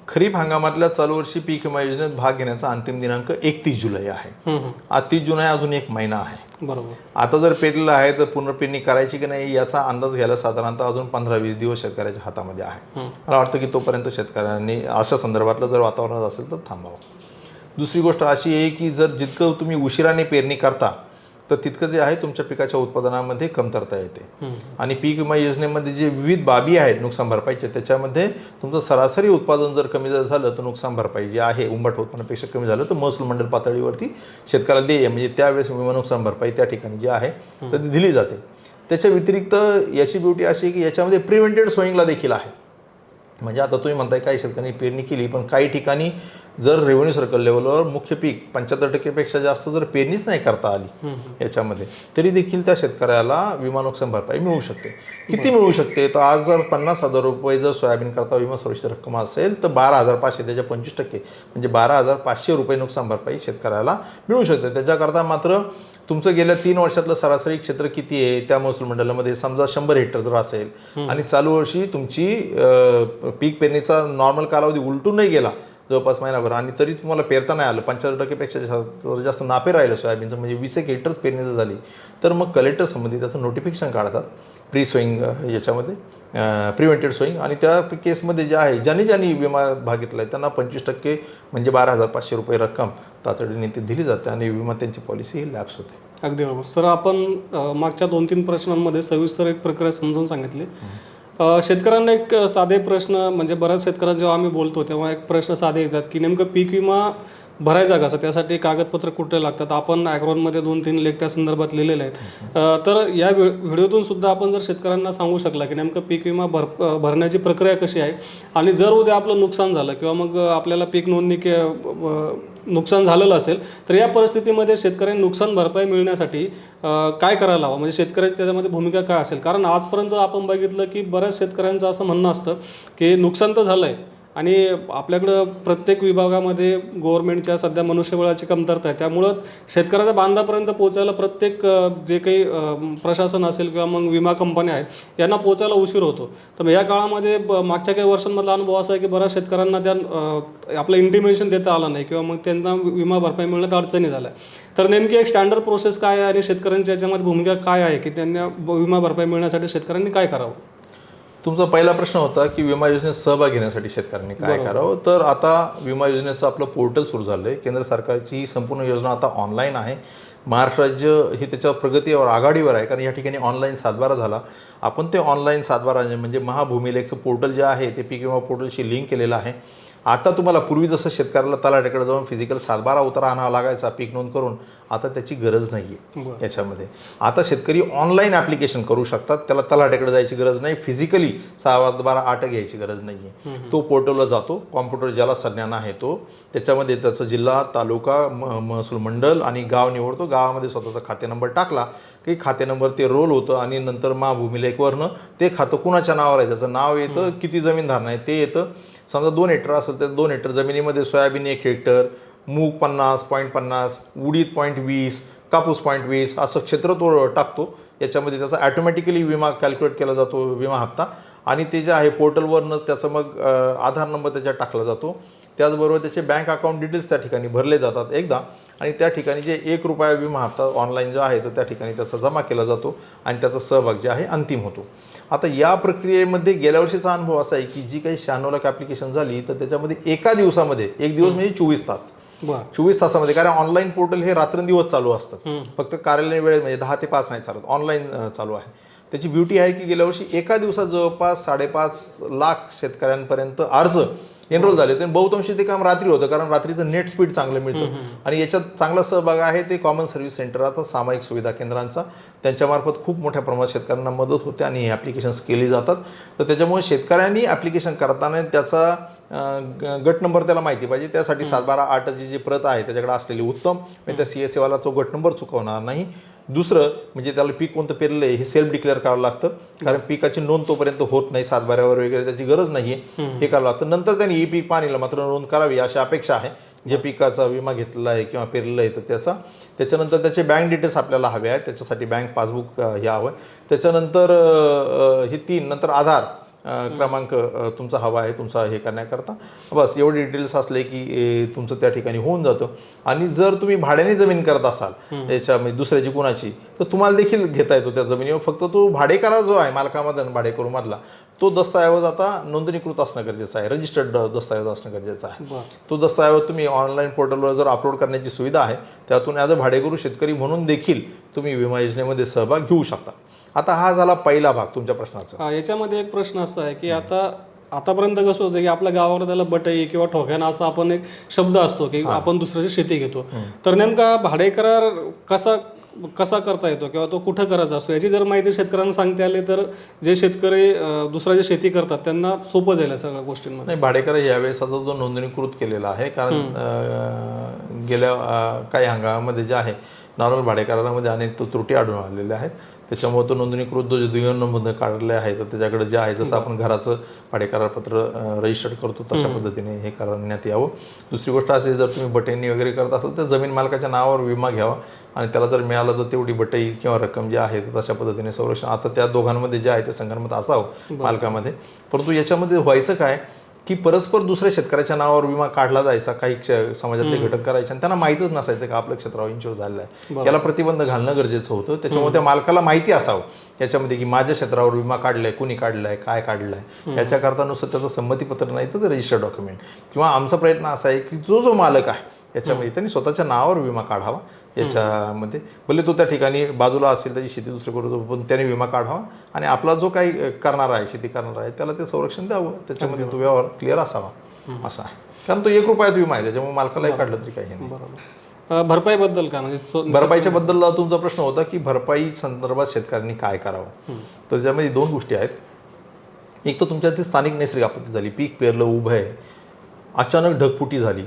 खरीप हंगामातल्या चालू वर्षी पीक विमा योजनेत भाग घेण्याचा अंतिम दिनांक 31 जुलै आहे. 30 जुलै अजून एक महिना आहे. बरोबर. आता जर पेरलेलं आहे तर पुनर्पेरणी करायची की नाही याचा अंदाज घ्यायला साधारणतः अजून 15-20 दिवस शेतकऱ्याच्या हातामध्ये आहे. मला वाटतं की तोपर्यंत शेतकऱ्यांनी अशा संदर्भातलं जर वातावरण असेल तर थांबावं. दुसरी गोष्ट अशी आहे की जर जितकं तुम्ही उशिराने पेरणी करता तर तितकं जे आहे तुमच्या पिकाच्या उत्पादनामध्ये कमतरता येते. आणि पीक विमा योजनेमध्ये जे विविध बाबी आहेत नुकसान भरपाईचे, त्याच्यामध्ये तुमचं सरासरी उत्पादन जर कमी जर झालं तर नुकसान भरपाई जे आहे उंबरठा उत्पन्नापेक्षा कमी झालं तर महसूल मंडळ पातळीवरती शेतकऱ्याला देय, म्हणजे त्यावेळेस विमा नुकसान भरपाई त्या ठिकाणी जी आहे तर ती दिली जाते. त्याच्या व्यतिरिक्त याची ब्युटी अशी आहे की याच्यामध्ये प्रिव्हेंटेड सोईंगला देखील आहे. म्हणजे आता तुम्ही म्हणताय काही शेतकऱ्यांनी पेरणी केली, पण काही ठिकाणी जर रेव्हेन्यू सर्कल लेवलवर मुख्य पीक 75% जास्त जर पेरणीच नाही करता आली याच्यामध्ये, तरी देखील त्या शेतकऱ्याला विमा नुकसान भरपाई मिळू शकते. किती मिळू शकते? तर आज जर 50,000 रुपये जर सोयाबीन करता विमा सुरक्षित रक्कम असेल तर 12,500, त्याच्या 25% म्हणजे 12,500 रुपये नुकसान भरपाई शेतकऱ्याला मिळू शकते. त्याच्याकरता मात्र तुमचं गेल्या 3 वर्षातलं सरासरी क्षेत्र किती आहे त्या महसूल मंडळामध्ये, समजा 100 हेक्टर जर असेल आणि चालू वर्षी तुमची पीक पेरणीचा नॉर्मल कालावधी उलटून नाही गेला जवळपास महिनाभर आणि तरी तुम्हाला पेरता नाही आलं, 75% जास्त नापे राहिलं सोयाबीनचं, म्हणजे 20 हेक्टर पेरणी जर झाली, तर मग कलेक्टर संबंधित त्याचं नोटिफिकेशन काढतात प्री सोईंग याच्यामध्ये, प्रिव्हेंटेड सोईंग. आणि त्या केसमध्ये जे आहे ज्यांनी विमा भाग घेतला आहे त्यांना 25% म्हणजे 12,500 रुपये रक्कम तातडीने ती दिली जाते आणि विमा त्यांची पॉलिसी ही लॅप्स होते. अगदी बरोबर. सर आपण मागच्या 2-3 प्रश्नांमध्ये सविस्तर एक प्रक्रिया समजून सांगितली. शेतकऱ्यांना एक साधे प्रश्न, म्हणजे बऱ्याच शेतकऱ्यांना जेव्हा आम्ही बोलतो तेव्हा एक प्रश्न साधे येतात की नेमकं पीक विमा भरायचा कसं, त्यासाठी कागदपत्र कुठे लागतात. आपण ॲग्रोनमध्ये 2-3 लेख त्या संदर्भात लिहिलेले आहेत. तर या व्हिडिओतून सुद्धा आपण जर शेतकऱ्यांना सांगू शकला की नेमकं पीक विमा भरण्याची प्रक्रिया कशी आहे आणि जर उद्या आपलं नुकसान झालं किंवा मग आपल्याला पीक नोंदणी नुकसान झालेलं असेल तर या परिस्थितीमध्ये शेतकऱ्यांनी नुकसान भरपाई मिळण्यासाठी काय करायला हवं, म्हणजे शेतकऱ्याची त्याच्यामध्ये भूमिका काय असेल. कारण आजपर्यंत आपण बघितलं की बऱ्याच शेतकऱ्यांचं असं म्हणणं असतं की नुकसान तर झालं आहे आणि आपल्याकडं प्रत्येक विभागामध्ये गव्हर्नमेंटच्या सध्या मनुष्यबळाची कमतरता आहे, त्यामुळं शेतकऱ्याच्या बांधापर्यंत पोहोचायला प्रत्येक जे काही प्रशासन असेल किंवा मग विमा कंपन्या आहेत यांना पोहोचायला उशीर होतो. तर या काळामध्ये मागच्या काही वर्षांमधला अनुभव असा आहे की बऱ्याच शेतकऱ्यांना त्या आपलं इंटिमेशन देता आलं नाही किंवा मग त्यांना विमा भरपाई मिळण्यात अडचणी झाल्या. तर नेमकी एक स्टँडर्ड प्रोसेस काय आहे आणि शेतकऱ्यांच्या याच्यामध्ये भूमिका काय आहे की त्यांना विमा भरपाई मिळण्यासाठी शेतकऱ्यांनी काय करावं? तुमचा पहिला प्रश्न होता की विमा योजनेत सहभाग घेण्यासाठी शेतकऱ्यांनी काय करावं. तर आता विमा योजनेचं आपलं पोर्टल सुरू झालं आहे. केंद्र सरकारची ही संपूर्ण योजना आता ऑनलाईन आहे. महाराष्ट्र राज्य हे त्याच्या प्रगतीवर आघाडीवर आहे, कारण या ठिकाणी ऑनलाईन सातबारा झाला. आपण ते ऑनलाईन सातबारा म्हणजे महाभूमिलेखचं पोर्टल जे आहे ते पीक विमा पोर्टलशी लिंक केलेलं आहे. आता तुम्हाला पूर्वी जसं शेतकऱ्याला तलाठ्याकडे जाऊन फिजिकल सातबारा उतारा आणावा लागायचा पीक नोंद करून, आता त्याची गरज नाही आहे याच्यामध्ये. आता शेतकरी ऑनलाईन ॲप्लिकेशन करू शकतात, त्याला तलाठ्याकडे जायची गरज नाही, फिजिकली 6/12/8 घ्यायची गरज नाही आहे. तो पोर्टलला जातो, कॉम्प्युटर ज्याला संज्ञान आहे तो, त्याच्यामध्ये त्याचं जिल्हा, तालुका, महसूल मंडळ आणि गाव निवडतो. गावामध्ये स्वतःचा खाते नंबर टाकला की खाते नंबर ते रोल होतं आणि नंतर महाभूमिलेखवरनं ते खातं कुणाच्या नावावर आहे त्याचं नाव येतं, किती जमीन धारणा आहे ते येतं. समजा 2 हेक्टर असेल तर 2 हेक्टर जमिनीमध्ये सोयाबीन 1 हेक्टर, मूग 50.50, उडीद 0.20, कापूस 0.20 असं क्षेत्र तो टाकतो. याच्यामध्ये त्याचा ॲटोमॅटिकली विमा कॅल्क्युलेट केला जातो, विमा हप्ता. आणि ते जे आहे पोर्टलवरनं त्याचं मग आधार नंबर त्याच्यात टाकला जातो. त्याचबरोबर त्याचे बँक अकाउंट डिटेल्स त्या ठिकाणी भरले जातात एकदा. आणि त्या ठिकाणी जे ₹1 विमा हप्ता ऑनलाईन जो आहे तर त्या ठिकाणी त्याचा जमा केला जातो आणि त्याचा सहभाग जे आहे अंतिम होतो. आता या प्रक्रियेमध्ये गेल्या वर्षीचा अनुभव असा आहे की जी काही 96 लाख ॲप्लिकेशन झाली तर त्याच्यामध्ये एका दिवसामध्ये, एक दिवस म्हणजे 24 तास, बरं. 24 तासामध्ये, कारण ऑनलाईन पोर्टल हे रात्रंदिवस चालू असतं, फक्त कार्यालयीन वेळेत म्हणजे 10 ते 5 नाही चालत, ऑनलाईन चालू आहे. त्याची ब्युटी आहे की गेल्या वर्षी एका दिवसात जवळपास 5.5 लाख शेतकऱ्यांपर्यंत अर्ज एनरोल झाले. ते बहुतांशी ते काम रात्री होतं, कारण रात्रीचं नेट स्पीड चांगलं मिळतं आणि याच्यात चांगला सहभाग आहे ते कॉमन सर्व्हिस सेंटर, आता सामायिक सुविधा केंद्रांचा. त्यांच्यामार्फत खूप मोठ्या प्रमाणात शेतकऱ्यांना मदत होते आणि हे ॲप्लिकेशन्स केली जातात. तर त्याच्यामुळे शेतकऱ्यांनी ॲप्लिकेशन करताना त्याचा गट नंबर त्याला माहिती पाहिजे. त्यासाठी 712-8 जी प्रत आहे त्याच्याकडे असलेली उत्तम, म्हणजे त्या CSA वाला तो गट नंबर चुकवणार नाही. दुसरं म्हणजे त्याला पीक कोणतं पेरलं आहे हे सेल्फ डिक्लेअर करावं लागतं, कारण पिकाची नोंद तोपर्यंत होत नाही, 712 वगैरे त्याची गरज नाही आहे, हे करावं लागतं. नंतर त्यांनी पीक पाणीला मात्र नोंद करावी अशी अपेक्षा आहे, जे पिकाचा विमा घेतलेला आहे किंवा पेरलेला आहे तर त्याच्यानंतर त्याचे बँक डिटेल्स आपल्याला हवे आहेत, त्याच्यासाठी बँक पासबुक हे हवं आहे. त्याच्यानंतर हे 3, नंतर आधार क्रमांक तुमचा हवा आहे तुमचा हे करण्याकरता. बस एवढे डिटेल्स असले की तुमचं त्या ठिकाणी होऊन जातं. आणि जर तुम्ही भाड्याने जमीन करत असाल याच्यामध्ये दुसऱ्याची कुणाची, तर तुम्हाला देखील घेता येतो त्या जमिनीवर. फक्त तो भाडेकरा जो आहे मालकामधला भाडेकरूमधला, तो दस्तऐवज आता नोंदणीकृत असणं गरजेचं आहे, रजिस्टर्ड दस्तऐवज असणं गरजेचं आहे. तो दस्तऐवज तुम्ही ऑनलाईन पोर्टलवर जर अपलोड करण्याची सुविधा आहे, त्यातून ॲज अ भाडेकरू शेतकरी म्हणून देखील तुम्ही विमा योजनेमध्ये सहभाग घेऊ शकता. आता हा झाला पहिला भाग तुमच्या प्रश्नाचा. याच्यामध्ये एक प्रश्न असा आहे की आतापर्यंत कसं होतं की आपल्या गावावर त्याला बटई किंवा ठोक्याना असा आपण एक शब्द असतो की आपण दुसऱ्याची शेती घेतो, तर नेमका भाडेकरार कसा करता येतो किंवा तो कुठं करायचा असतो, याची जर माहिती शेतकऱ्यांना सांगता आली तर जे शेतकरी दुसऱ्याची शेती करतात त्यांना सोपं जाईल या सगळ्या गोष्टींमध्ये. नाही, भाडेकरार यावेळेस आता तो नोंदणीकृत केलेला आहे, कारण गेल्या काही हंगामामध्ये जे आहे नॉर्मल भाडेकरारामध्ये अनेक त्रुटी आढळून आलेल्या आहेत. त्याच्यामुळे तो नोंदणीकृत जो दुय्यम काढले आहे तर त्याच्याकडे जे आहे, जसं आपण घराचं भाडेकरारपत्र रजिस्टर्ड करतो तशा पद्धतीने हे करण्यात यावं. दुसरी गोष्ट अशी, जर तुम्ही बटईंनी वगैरे करत असाल तर जमीन मालकाच्या नावावर विमा घ्यावा आणि त्याला जर मिळालं तर तेवढी बटई किंवा रक्कम जी आहे तर तशा पद्धतीने संरक्षण आता त्या दोघांमध्ये जे आहे ते संगनमत असावं मालकामध्ये. परंतु याच्यामध्ये व्हायचं काय की परस्पर दुसऱ्या शेतकऱ्याच्या नावावर विमा काढला जायचा, काही समाजातले घटक करायचे आणि त्यांना माहीतच नसायचं का आपल्या क्षेत्रावर इन्शुर झालेला आहे. याला प्रतिबंध घालणं गरजेचं होतं. त्याच्यामुळे त्या मालकाला माहिती असावं याच्यामध्ये की माझ्या क्षेत्रावर विमा काढलाय, कुणी काढलाय, काय काढलाय. याच्याकरता नुसतं त्याचं संमतीपत्र नाही तर रजिस्टर्ड डॉक्युमेंट. किंवा आमचा प्रयत्न असा आहे की जो मालक आहे याच्यामध्ये त्यांनी स्वतःच्या नावावर विमा काढावा. याच्यामध्ये भले तो त्या ठिकाणी बाजूला असेल, त्याची शेती दुसरी करू, पण त्याने विमा काढावा आणि आपला जो काही करणार आहे, शेती करणार आहे, त्याला ते संरक्षण द्यावं. त्याच्यामध्ये तो व्यवहार क्लिअर असावा असा आहे, कारण तो ₹1 विमा आहे, त्याच्यामुळे मालकालाही काढलं तरी काही नाही. बरोबर. भरपाईबद्दल काय म्हणजे भरपाईच्या बद्दल तुमचा प्रश्न होता की भरपाई संदर्भात शेतकऱ्यांनी काय करावं. तर त्याच्यामध्ये 2 गोष्टी आहेत. एक तर तुमच्या इथे स्थानिक नैसर्गिक आपत्ती झाली, पीक पेरलं उभं आहे, अचानक ढगफुटी झाली,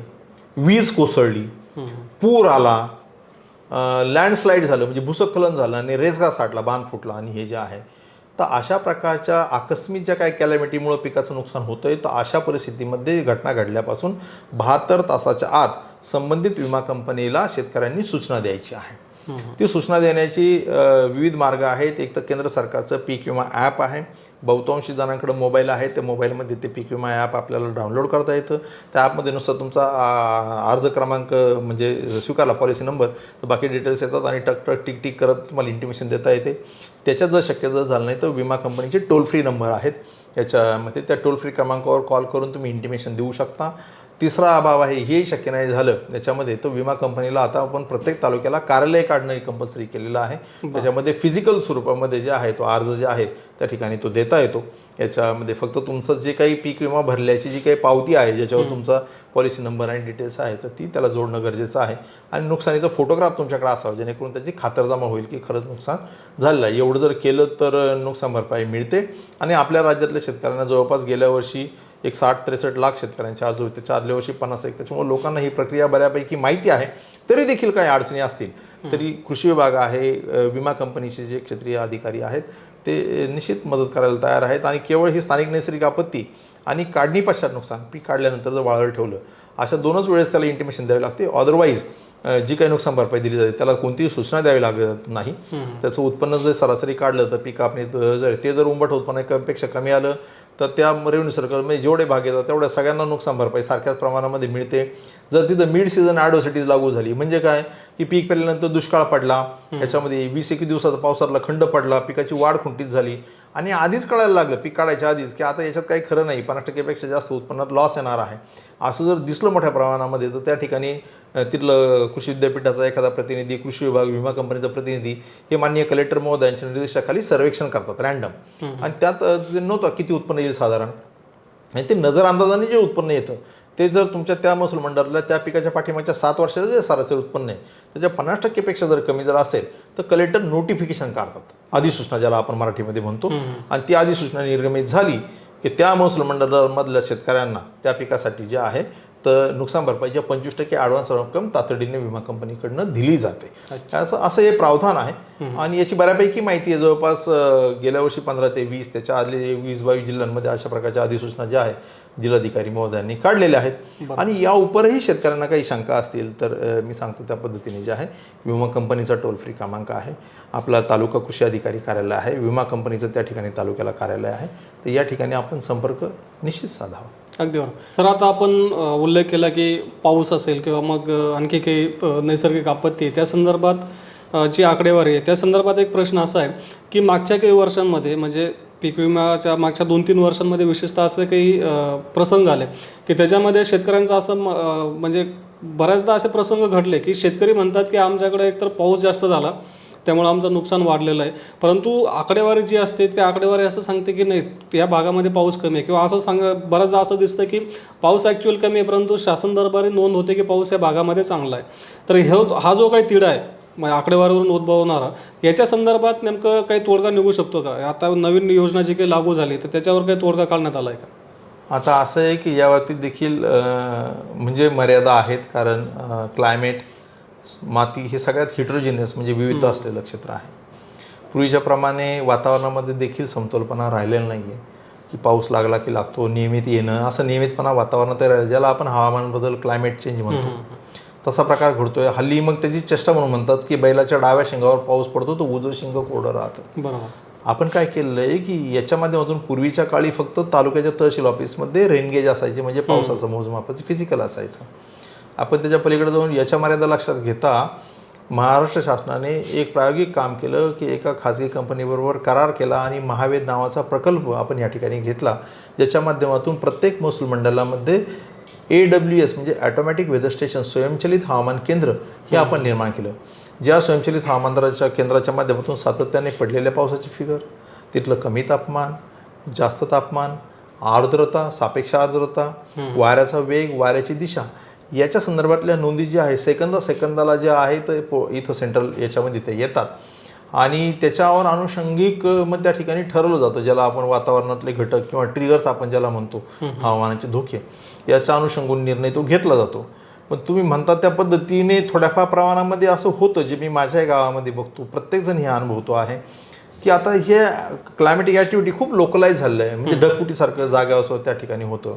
वीज कोसळली, पूर आला, लँडस्लाईड झालं म्हणजे भूस्खलन झालं आणि रेसगा साठला, बांध फुटला आणि हे जे आहे, तर अशा प्रकारच्या आकस्मिक ज्या काही कॅलॅमिटीमुळे पिकाचं नुकसान होतं आहे, तर अशा परिस्थितीमध्ये घटना घडल्यापासून 72 तासाच्या आत संबंधित विमा कंपनीला शेतकऱ्यांनी सूचना द्यायची आहे. ती सूचना देण्याची विविध मार्ग आहेत. एक तर केंद्र सरकारचं पीक विमा ॲप आहे, बहुतांशी जणांकडे मोबाईल आहे, त्या मोबाईलमध्ये ते पीक विमा ॲप आपल्याला डाउनलोड करता येतं. त्या ॲपमध्ये नुसतं तुमचा अर्ज क्रमांक म्हणजे स्वीकारला पॉलिसी नंबर, तर बाकी डिटेल्स येतात आणि टक टिक टिक करत तुम्हाला इंटिमेशन देता येते. त्याच्यात जर शक्य जर झालं नाही तर विमा कंपनीचे टोल फ्री नंबर आहेत याच्यामध्ये, त्या टोल फ्री क्रमांकावर कॉल करून तुम्ही इंटिमेशन देऊ शकता. तिसरा अभाव आहे, हे शक्य नाही झालं याच्यामध्ये, तर विमा कंपनीला आता आपण प्रत्येक तालुक्याला कार्यालय काढणं कंपल्सरी केलेलं आहे. त्याच्यामध्ये फिजिकल स्वरूपामध्ये जे आहे तो अर्ज जे आहे त्या ठिकाणी तो देता येतो. याच्यामध्ये फक्त तुमचं जे काही पीक विमा भरल्याची जी काही पावती आहे, ज्याच्यावर तुमचा पॉलिसी नंबर आणि डिटेल्स आहे, तर ती त्याला जोडणं गरजेचं आहे. आणि नुकसानीचा फोटोग्राफ तुमच्याकडे असावा, जेणेकरून त्याची खातरजमा होईल की खरंच नुकसान झालेलं आहे. एवढं जर केलं तर नुकसान भरपाई मिळते. आणि आपल्या राज्यातल्या शेतकऱ्यांना जवळपास गेल्या वर्षी एक 60-63 लाख शेतकऱ्यांचे अर्ज होते, आदल्या वर्षी 50 एक. त्याच्यामुळे लोकांना ही प्रक्रिया बऱ्यापैकी माहिती आहे. तरी देखील काही अडचणी असतील तरी कृषी विभाग आहे, विमा कंपनीचे जे क्षेत्रीय अधिकारी आहेत ते निश्चित मदत करायला तयार आहेत. आणि केवळ ही स्थानिक नैसर्गिक आपत्ती आणि काढणी पश्चात नुकसान, पीक काढल्यानंतर जर वाळवलं ठेवलं, अशा 2च वेळेस त्याला इंटिमेशन द्यावी लागते. अदरवाईज जी काही नुकसान भरपाई दिली जाते त्याला कोणतीही सूचना द्यावी लागत नाही. त्याचं उत्पन्न जर सरासरी काढलं तर पीक कापणी ते जर उंबट उत्पन्नापेक्षा कमी आलं तर त्या रेव्हेन्यू सर्कलमध्ये जेवढे भाग येतात तेवढ्या सगळ्यांना नुकसान भरपाई सारख्याच प्रमाणामध्ये मिळते. जर तिथं मिड सीझन ॲडव्हर्सिटीज लागू झाली म्हणजे काय की पीक पेरल्यानंतर दुष्काळ पडला, याच्यामध्ये 20-21 दिवसाचा पावसातला खंड पडला, पिकाची वाढ खुंटीत झाली आणि आधीच कळायला लागलं पीक काढायच्या आधीच की आता याच्यात काही खरं नाही, 50% जास्त उत्पन्नात लॉस येणार आहे, असं जर दिसलं मोठ्या प्रमाणामध्ये तर त्या ठिकाणी तिथलं कृषी विद्यापीठाचा एखादा प्रतिनिधी, कृषी विभाग, विमा कंपनीचा प्रतिनिधी हे माननीय कलेक्टर महोदयांच्या निर्देशाखाली सर्वेक्षण करतात रँडम, आणि त्यात ते नव्हतं किती उत्पन्न येईल साधारण, आणि ते नजर अंदाजाने जे उत्पन्न येतं ते जर तुमच्या त्या महसूल मंडळाला त्या पिकाच्या पाठीमागच्या 7 वर्षाचं जे सरासरी उत्पन्न आहे त्याच्या 50% जर कमी जर असेल तर कलेक्टर नोटिफिकेशन काढतात, अधिसूचना ज्याला आपण मराठीमध्ये म्हणतो, आणि ती अधिसूचना निर्गमित झाली की त्या महसूल मंडळामधल्या शेतकऱ्यांना त्या पिकासाठी जे आहे तर नुकसान भरपाईच्या 25% ॲडव्हान्स रक्कम तातडीने विमा कंपनीकडनं दिली जाते. असं हे प्रावधान आहे आणि याची बऱ्यापैकी माहिती आहे. जवळपास गेल्या वर्षी 15 ते 20 त्याच्या आले 20-22 जिल्ह्यांमध्ये अशा प्रकारच्या अधिसूचना ज्या आहे जिल्हाधिकारी महोदयांनी काढलेल्या आहेत. आणि या उपरही शेतकऱ्यांना काही शंका असतील तर मी सांगतो त्या पद्धतीने जे आहे विमा कंपनीचा टोल फ्री क्रमांक आहे, आपला तालुका कृषी अधिकारी कार्यालय आहे, विमा कंपनीचं त्या ठिकाणी तालुक्याला कार्यालय आहे, तर या ठिकाणी आपण संपर्क निश्चित साधावा. अगदी बरोबर. तर आता आपण उल्लेख केला की पाऊस असेल किंवा मग आणखी काही नैसर्गिक आपत्ती आहे त्या संदर्भात जी आकडेवारी आहे त्या संदर्भात एक प्रश्न असा आहे की मागच्या काही वर्षांमध्ये म्हणजे पीक विम्याच्या मागच्या 2-3 वर्षांमध्ये विशेषतः असे काही प्रसंग आले की त्याच्यामध्ये शेतकऱ्यांचं असं म्हणजे बऱ्याचदा असे प्रसंग घडले की शेतकरी म्हणतात की आमच्याकडे एकतर पाऊस जास्त झाला त्यामुळे आमचं नुकसान वाढलेलं आहे, परंतु आकडेवारी जी असते त्या आकडेवारी असं सांगते की नाही या भागामध्ये पाऊस कमी आहे, किंवा असं बऱ्याचदा असं दिसतं की पाऊस ॲक्च्युअल कमी आहे परंतु शासन दरबारी नोंद होते की पाऊस या भागामध्ये चांगला आहे. तर हा जो काही तिढा आहे आकडेवारीवरून उद्भवणारा याच्या संदर्भात नेमकं काही तोडगा निघू शकतो का? आता नवीन योजना जी काही लागू झाली तर त्याच्यावर काही तोडगा काढण्यात आला आहे का? आता असं आहे की या बाबतीत देखील म्हणजे मर्यादा आहेत, कारण क्लायमेट, माती हे सगळ्यात हिट्रोजिनियस म्हणजे विविध असलेलं क्षेत्र आहे. पूर्वीच्या प्रमाणे वातावरणामध्ये देखील समतोलपणा राहिलेला नाही आहे की पाऊस लागला की लागतो, नियमित येणं, असं नियमितपणा वातावरणात राहिलं ज्याला आपण हवामान बदल क्लायमेट चेंज म्हणतो तसा प्रकार घडतोय. हल्ली मग त्याची चेष्टा म्हणून म्हणतात की बैलाच्या डाव्या शिंगावर पाऊस पडतो तर उजवं शिंग कोरडं राहतं. बरोबर. आपण काय केलेलं आहे की याच्या माध्यमातून पूर्वीच्या काळी फक्त तालुक्याच्या तहसील ऑफिसमध्ये रेनगेज असायचे म्हणजे पावसाचं मोजमापाचं फिजिकल असायचं. आपण त्याच्या पलीकडे जाऊन याच्या मर्यादा लक्षात घेता महाराष्ट्र शासनाने एक प्रायोगिक काम केलं की एका खाजगी कंपनीबरोबर करार केला आणि महावेद नावाचा प्रकल्प आपण या ठिकाणी घेतला, ज्याच्या माध्यमातून प्रत्येक महसूल मंडळामध्ये AWS म्हणजे ऑटोमॅटिक वेदर स्टेशन, स्वयंचलित हवामान केंद्र हे आपण निर्माण केलं. ज्या स्वयंचलित हवामानाच्या केंद्राच्या माध्यमातून सातत्याने पडलेल्या पावसाची फिगर, तिथलं कमी तापमान, जास्त तापमान, आर्द्रता, सापेक्ष आर्द्रता, वाऱ्याचा वेग, वाऱ्याची दिशा याच्या संदर्भातल्या नोंदी ज्या आहे सेकंदाला ज्या आहेत इथं सेंट्रल याच्यामध्ये ते येतात आणि त्याच्यावर अनुषंगिक मग त्या ठिकाणी ठरवलं जातं ज्याला आपण वातावरणातले घटक किंवा ट्रिगर्स आपण ज्याला म्हणतो हवामानाचे धोके, याच्या अनुषंगून निर्णय तो घेतला जातो. पण तुम्ही म्हणता त्या पद्धतीने थोड्याफार प्रमाणामध्ये असं होतं जे मी माझ्या गावामध्ये बघतो, प्रत्येकजण हे अनुभवतो आहे की आता हे क्लायमॅटिक ॲक्टिव्हिटी खूप लोकलाइज झालेलं आहे, म्हणजे ढगफुटीसारखं जागा असो त्या ठिकाणी होतं.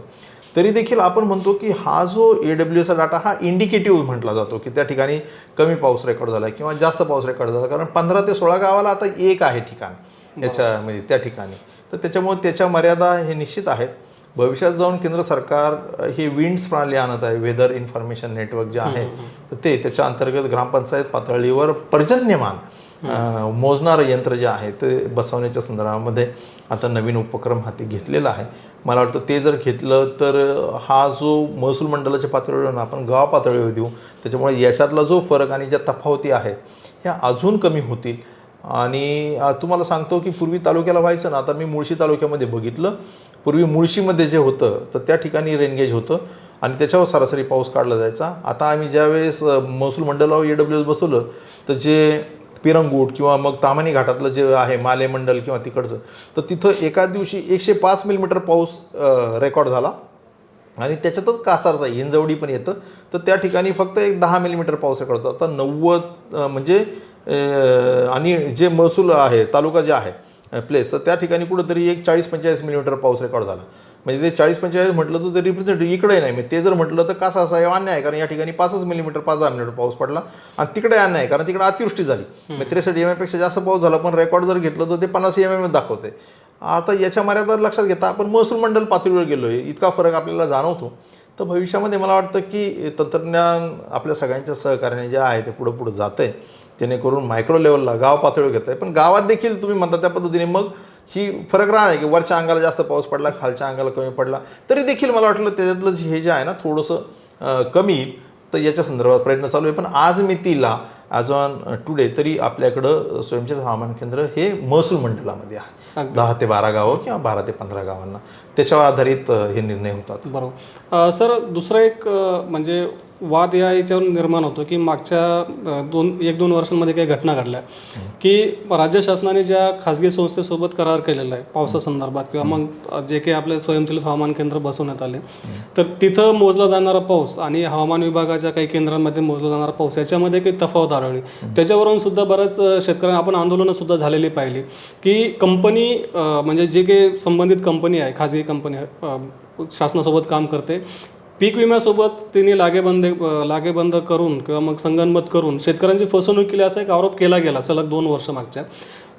तरी देखील आपण म्हणतो की हा जो AWSचा डाटा हा इंडिकेटिव्ह म्हटला जातो की त्या ठिकाणी कमी पाऊस रेकॉर्ड झाला किंवा जास्त पाऊस रेकॉर्ड झाला, कारण 15 ते 16 गावाला आता एक आहे ठिकाण याच्यामध्ये त्या ठिकाणी, तर त्याच्यामुळे त्याच्या मर्यादा हे निश्चित आहेत. भविष्यात जाऊन केंद्र सरकार हे विंड्स प्रणाली आणत आहे, वेदर इन्फॉर्मेशन नेटवर्क जे आहे तर ते त्याच्या अंतर्गत ग्रामपंचायत पातळीवर पर्जन्यमान मोजणारं यंत्र जे आहे ते बसवण्याच्या संदर्भामध्ये आता नवीन उपक्रम हाती घेतलेला आहे. मला वाटतं ते जर घेतलं तर हा जो महसूल मंडळाच्या पातळीवर आपण गाव पातळीवर देऊ, त्याच्यामुळे याच्यातला जो फरक आणि ज्या तफावती आहेत ह्या अजून कमी होतील. आणि तुम्हाला सांगतो की पूर्वी तालुक्याला व्हायचं ना, आता मी मुळशी तालुक्यामध्ये बघितलं, पूर्वी मुळशीमध्ये जे होतं तर त्या ठिकाणी रेनगेज होतं आणि त्याच्यावर सरासरी पाऊस काढला जायचा. आता आम्ही ज्यावेळेस महसूल मंडळावर AWS बसवलं तर जे पिरंगूट किंवा मग तामानी घाटातलं जे आहे माले मंडल किंवा तिकडचं, तर तिथं एका दिवशी 105 मिलीमीटर पाऊस रेकॉर्ड झाला आणि त्याच्यातच कासारचा हिंजवडी पण येतं, तर त्या ठिकाणी फक्त एक 10 मिलीमीटर पाऊस रेकॉर्ड होता. आता 90 म्हणजे आणि जे महसूल आहे तालुका जे आहे प्लेस, तर त्या ठिकाणी कुठंतरी एक 40-45 मिलीमीटर पाऊस रेकॉर्ड झाला. म्हणजे ते 40-45 म्हटलं तर ते रिप्रेझेंटेटिव्ह इकडे नाही, म्हणजे ते जर म्हटलं तर कासा असा अन्याय आहे, कारण या ठिकाणी 5 मिलीमीटर 5-10 मिलीमीटर पाऊस पडला आणि तिकडे अन्याय आहे कारण तिकडे अतिवृष्टी झाली. म्हणजे 63 mm पेक्षा जास्त पाऊस झाला, पण रेकॉर्ड जर घेतलं तर ते 50 mm दाखवते. आता याच्या मर्यादा लक्षात घेता आपण महसूल मंडळ पातळीवर गेलो आहे, इतका फरक आपल्याला जाणवतो. तर भविष्यामध्ये मला वाटतं की तंत्रज्ञान आपल्या सगळ्यांच्या सहकार्याने जे आहे ते पुढं जातं आहे, जेणेकरून मायक्रो लेवलला गाव पातळीवर घेत आहे. पण गावात देखील तुम्ही म्हणता त्या पद्धतीने मग ही फरक राहणार की वरच्या अंगाला जास्त पाऊस पडला, खालच्या अंगाला कमी पडला, तरी देखील मला वाटलं त्याच्यातलं हे जे आहे ना थोडंसं कमी येईल. तर याच्या संदर्भात प्रयत्न चालू आहे. पण आज मितीला ॲज ऑन टुडे तरी आपल्याकडं स्वयंचलित हवामान केंद्र हे महसूल मंडळामध्ये आहे. 10 ते 12 गावं किंवा 12 ते 15 गावांना त्याच्यावर आधारित हे निर्णय होतात. बरोबर. सर, दुसरा एक म्हणजे वाद याच्यावर निर्माण होतो की मागच्या 1-2 वर्षांमध्ये काही घटना घडल्या की राज्य शासनाने ज्या खाजगी संस्थेसोबत करार केलेला आहे पावसासंदर्भात किंवा मग जे काही आपले स्वयंचलित हवामान केंद्र बसवण्यात आले, तर तिथं मोजला जाणारा पाऊस आणि हवामान विभागाच्या काही केंद्रांमध्ये मोजला जाणारा पाऊस याच्यामध्ये काही तफावत आढळली. त्याच्यावरून सुद्धा बऱ्याच शेतकऱ्यांना आपण आंदोलनं सुद्धा झालेली पाहिली की कंपनी म्हणजे जे काही संबंधित कंपनी आहे, खाजगी कंपनी शासनासोबत काम करते, पीक विम्यासोबत तिने लागेबंद करून किंवा मग संगनमत करून शेतकऱ्यांची फसवणूक केली असा एक आरोप केला गेला सलग 2 वर्ष मागच्या.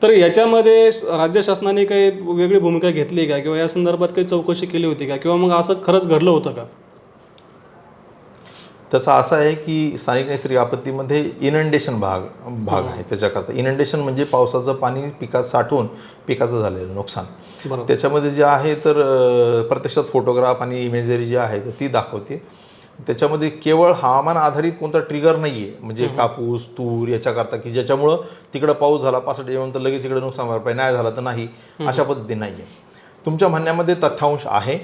तर याच्यामध्ये राज्य शासनाने काही वेगळी भूमिका घेतली का किंवा या संदर्भात काही चौकशी केली होती का किंवा मग असं खरंच घडलं होतं का? त्याचा असा आहे की स्थानिक नैसर्गिक आपत्तीमध्ये इनंडेशन भाग आहे. त्याच्याकरता इनंडेशन म्हणजे पावसाचं पाणी पिकात साठवून पिकाचं झालेलं नुकसान. त्याच्यामध्ये जे आहे तर प्रत्यक्षात फोटोग्राफ आणि इमेजरी जी आहे तर ती दाखवते. त्याच्यामध्ये केवळ हवामान आधारित कोणता ट्रिगर नाही आहे, म्हणजे कापूस तूर याच्याकरता की ज्याच्यामुळं तिकडं पाऊस झाला 65 येऊन तर लगेच तिकडे नुकसान भरपाई नाही झालं तर नाही, अशा पद्धतीने नाही आहे. तुमच्या म्हणण्यामध्ये तथ्यांश आहे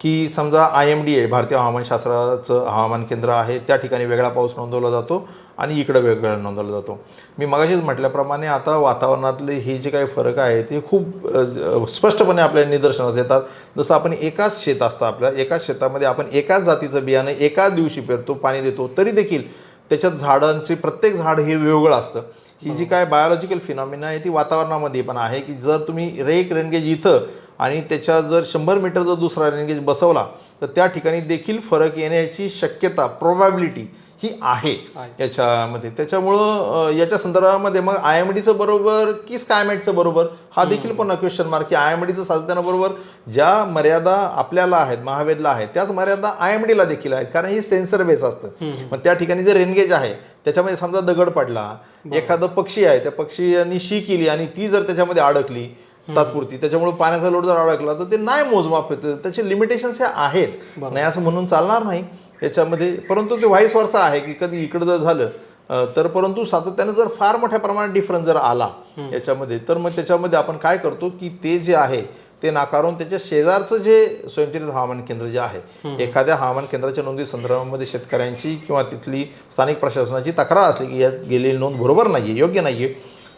की समजा IMD आहे, भारतीय हवामानशास्त्राचं हवामान केंद्र आहे, त्या ठिकाणी वेगळा पाऊस नोंदवला जातो आणि इकडं वेगळा नोंदवला जातो. मी मगाशीच म्हटल्याप्रमाणे आता वातावरणातले हे जे काही फरक आहे ते खूप स्पष्टपणे आपल्या निदर्शनास येतात. जसं आपण एकाच शेत असतं, आपल्या एकाच शेतामध्ये आपण एकाच जातीचं बियाणं एकाच दिवशी पेरतो, पाणी देतो, तरी देखील त्याच्यात झाडांचे प्रत्येक झाड हे वेगळं असतं. ही जी काय बायोलॉजिकल फिनॉमिना आहे ती वातावरणामध्ये पण आहे की जर तुम्ही एक रेनगेज इथं आणि त्याच्या जर 100 मीटर जर दुसरा रेनगेज बसवला तर त्या ठिकाणी देखील फरक येण्याची शक्यता प्रोबॅबिलिटी ही आहे याच्यामध्ये. त्याच्यामुळं याच्या संदर्भामध्ये मग IMDचं बरोबर की स्कायमेटचं बरोबर हा देखील पण क्वेश्चन मार्क की IMDचं साधताना बरोबर ज्या मर्यादा आपल्याला आहेत महावेदला आहेत त्याच मर्यादा IMDला देखील आहेत, कारण हे सेन्सर बेस असतं. मग त्या ठिकाणी जर रेनगेज आहे त्याच्यामध्ये समजा दगड पडला, एखादं पक्षी आहे त्या पक्षीने शी केली आणि ती जर त्याच्यामध्ये अडकली तात्पुरती, त्याच्यामुळे पाण्याचा लोड जर अडकला तर ते नाही मोजमाप येतं. त्याचे लिमिटेशन्स हे आहेत, नाही असं म्हणून चालणार नाही याच्यामध्ये. परंतु ते व्हाईस वर्सा आहे की कधी इकडं जर झालं तर परंतु सातत्यानं जर फार मोठ्या प्रमाणात डिफरन्स जर आला याच्यामध्ये तर मग त्याच्यामध्ये आपण काय करतो की ते जे आहे ते नाकारून त्याच्या शेजारचं जे स्वयंचलित हवामान केंद्र जे आहे, एखाद्या हवामान केंद्राच्या नोंदी संदर्भामध्ये शेतकऱ्यांची किंवा तिथली स्थानिक प्रशासनाची तक्रार असली की यात गेलेली नोंद बरोबर नाही आहे, योग्य नाही आहे,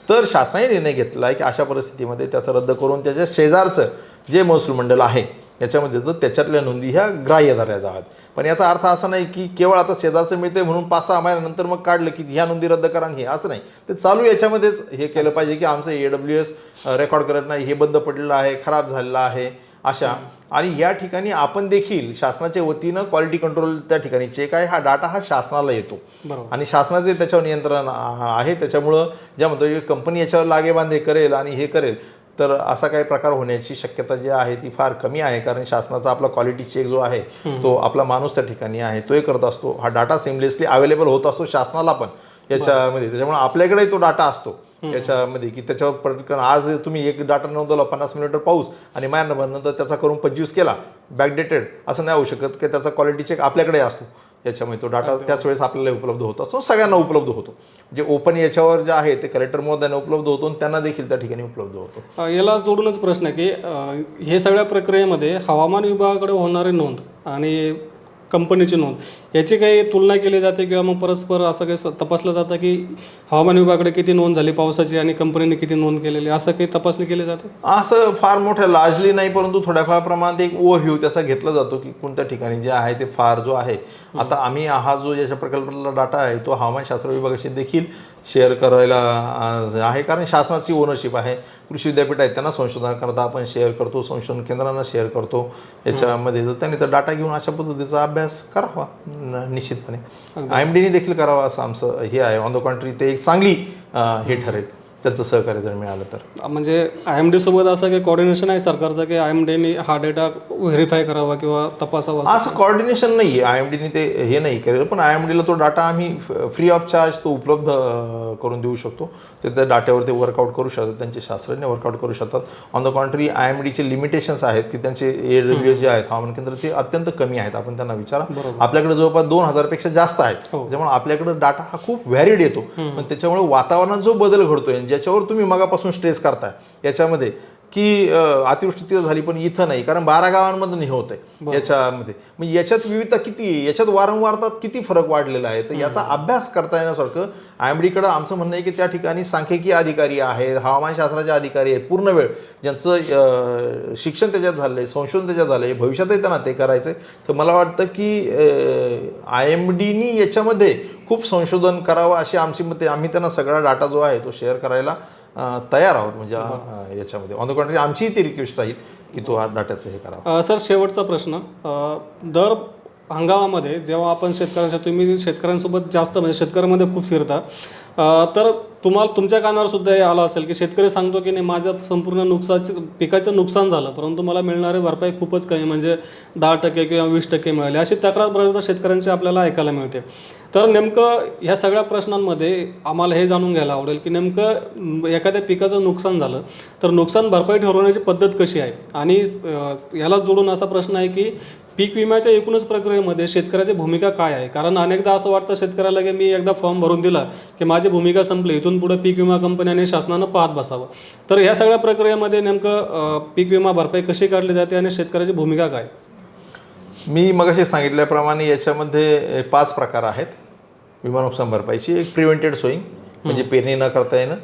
तर शासनाने निर्णय घेतला आहे की अशा परिस्थितीमध्ये त्याचं रद्द करून त्याच्या शेजारचं जे महसूल मंडळ आहे याच्यामध्ये तर त्याच्यातल्या नोंदी ह्या ग्राह्य धरल्या जाव्यात. पण याचा अर्थ असा नाही की केवळ आता शेजारचं मिळते म्हणून 5-6 महिन्यानंतर मग काढलं की ह्या नोंदी रद्द करा हे असं नाही. ते चालू याच्यामध्येच हे केलं पाहिजे की आमचं AWS रेकॉर्ड करत नाही, हे बंद पडलेलं आहे, खराब झालेलं आहे अशा. आणि या ठिकाणी आपण देखील शासनाच्या वतीनं क्वालिटी कंट्रोल त्या ठिकाणी चेक आहे, हा डाटा हा शासनाला येतो आणि शासनाचे त्याच्यावर नियंत्रण आहे. त्याच्यामुळं ज्या म्हणतो कंपनी याच्यावर लागेबांधे करेल आणि हे करेल तर असा काही प्रकार होण्याची शक्यता जी आहे ती फार कमी आहे, कारण शासनाचा आपला क्वालिटी चेक जो आहे तो आपला माणूस त्या ठिकाणी आहे तोही करत असतो. हा डाटा सिमलेसली अवेलेबल होत असतो शासनाला पण याच्यामध्ये. त्याच्यामुळे आपल्याकडेही तो डाटा असतो याच्यामध्ये की त्याच्यावर पटकन आज तुम्ही एक डाटा नोंदवला 50 मिलीमीटर पाऊस आणि महिनाभरानंतर त्याचा करून 25 केला बॅकडेटेड, असं नाही होऊ शकत की त्याचा क्वालिटी चेक आपल्याकडे असतो. याच्यामुळे तो डाटा त्याच वेळेस आपल्याला उपलब्ध होत असतो, सगळ्यांना उपलब्ध होतो. जे ओपन याच्यावर जे आहे ते कलेक्टर महोदयांना उपलब्ध होतो आणि त्यांना देखील त्या ठिकाणी उपलब्ध होतो. याला जोडूनच प्रश्न आहे की हे सगळ्या प्रक्रियेमध्ये हवामान विभागाकडे होणारी नोंद आणि कंपनीची नोंद याची काही तुलना केली जाते किंवा मग परस्पर असं काही तपासलं जातं की हवामान विभागाकडे किती नोंद झाली पावसाची आणि कंपनीने किती नोंद केलेली, असं काही तपासणी केली जाते? असं फार मोठ्या लार्जली नाही, परंतु थोड्याफार प्रमाणात एक ओव्हरव्ह्यू त्याचा घेतला जातो की कोणत्या ठिकाणी जे आहे ते फार जो आहे. आता आम्ही हा जो याच्या प्रकल्पातला डाटा आहे तो हवामानशास्त्र विभागाशी देखील शेअर करायला आहे, कारण शासनाची ओनरशिप आहे. कृषी विद्यापीठ आहेत त्यांना संशोधन करता आपण शेअर करतो, संशोधन केंद्रांना शेअर करतो याच्यामध्ये. तर त्यांनी तर डाटा घेऊन अशा पद्धतीचा अभ्यास करावा निश्चितपणे. IMDने देखील करावा असं आमचं हे आहे. ऑन द कॉन्ट्री ते एक चांगली हे ठरेल त्यांचं सहकार्य जर मिळालं तर. म्हणजे IMD सोबत असं काही कोऑर्डिनेशन आहे सरकारचं की IMDने हा डेटा व्हेरीफाय करावा किंवा तपासावा? असं कोऑर्डिनेशन नाही आहे, IMDने ते हे नाही केलं, पण IMDला तो डाटा आम्ही फ्री ऑफ चार्ज तो उपलब्ध करून देऊ शकतो. ते त्या डाट्यावर ते वर्कआउट करू शकतात, त्यांचे शास्त्रज्ञ वर्कआउट करू शकतात. ऑन द कॉन्ट्री IMDचे लिमिटेशन्स आहेत की त्यांचे AWS जे आहेत हवामान केंद्र ते अत्यंत कमी आहेत. आपण त्यांना विचारा, आपल्याकडे जवळपास 2000 पेक्षा जास्त आहेत. त्याच्यामुळे आपल्याकडे डाटा हा खूप व्हॅरिड येतो. पण त्याच्यामुळे वातावरणात जो बदल घडतोय ज्याच्यावर तुम्ही मगापासून स्ट्रेस करताय याच्यामध्ये की अतिवृष्टी तिथं झाली पण इथं नाही, कारण 12 गावांमधून हे होत आहे याच्यामध्ये. मग याच्यात विविधता किती आहे, याच्यात वारंवारतात किती फरक वाढलेला आहे, तर याचा अभ्यास करता येण्यासारखं IMDकडं आमचं म्हणणं आहे की त्या ठिकाणी सांख्यिकी अधिकारी आहेत, हवामानशास्त्राचे अधिकारी आहेत पूर्ण वेळ, ज्यांचं शिक्षण त्याच्यात झालं आहे, संशोधन त्याच्यात झालं आहे, भविष्यातही त्यांना ते करायचं आहे. तर मला वाटतं की IMDनी याच्यामध्ये खूप संशोधन करावं अशी आमची मते. आम्ही त्यांना सगळा डाटा जो आहे तो शेअर करायला तयार आहोत. म्हणजे याच्यामध्ये ऑन द कॉन्ट्री आमची ती रिक्वेस्ट राहील की तो हा डाटाचं हे करावं. सर शेवटचा प्रश्न, दर हंगामामध्ये जेव्हा आपण तुम्ही शेतकऱ्यांसोबत जास्त म्हणजे शेतकऱ्यांमध्ये खूप फिरता, तर तुमच्या कानावर सुद्धा हे आलं असेल की शेतकरी सांगतो की नाही माझं संपूर्ण पिकाचं नुकसान झालं परंतु मला मिळणारी भरपाई खूपच कमी, म्हणजे 10% किंवा 20% मिळाली, अशी तक्रार बऱ्याचदा शेतकऱ्यांची आपल्याला ऐकायला मिळते. तर नेमकं ह्या सगळ्या प्रश्नांमध्ये आम्हाला हे जाणून घ्यायला आवडेल की नेमकं एखाद्या पिकाचं नुकसान झालं तर नुकसान भरपाई ठरवण्याची पद्धत कशी आहे, आणि याला जोडून असा प्रश्न आहे की पीक विम्याच्या एकूणच प्रक्रियेमध्ये शेतकऱ्याची भूमिका काय आहे. कारण अनेकदा असं वाटतं शेतकऱ्याला की मी एकदा फॉर्म भरून दिला की माझी भूमिका संपली, इथून पुढे पीक विमा कंपन्याने शासनानं पाहत बसावं. तर ह्या सगळ्या प्रक्रियेमध्ये नेमकं पीक विमा भरपाई कशी काढली जाते आणि शेतकऱ्याची भूमिका काय? मी मगाशी सांगितल्याप्रमाणे याच्यामध्ये 5 प्रकार आहेत विमा नुकसान भरपाईची. एक प्रिव्हेंटेड सोईंग म्हणजे पेरणी न करता येणं.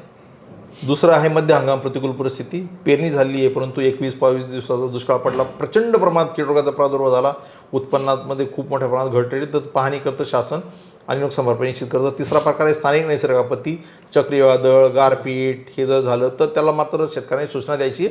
दुसरं आहे मध्य हंगाम प्रतिकूल परिस्थिती, पेरणी झाली आहे परंतु 21-22 दिवसाचा दुष्काळ पडला, प्रचंड प्रमाणात कीड रोगाचा प्रादुर्भाव झाला, उत्पन्नामध्ये खूप मोठ्या प्रमाणात घट झाली, तर पाहणी करतं शासन आणि नुकसान भरपाई निश्चित करतं. तिसरा प्रकार आहे स्थानिक नैसर्गिक आपत्ती, चक्रीवादळ, गारपीट हे जर झालं तर त्याला मात्र शेतकऱ्यांनी सूचना द्यायची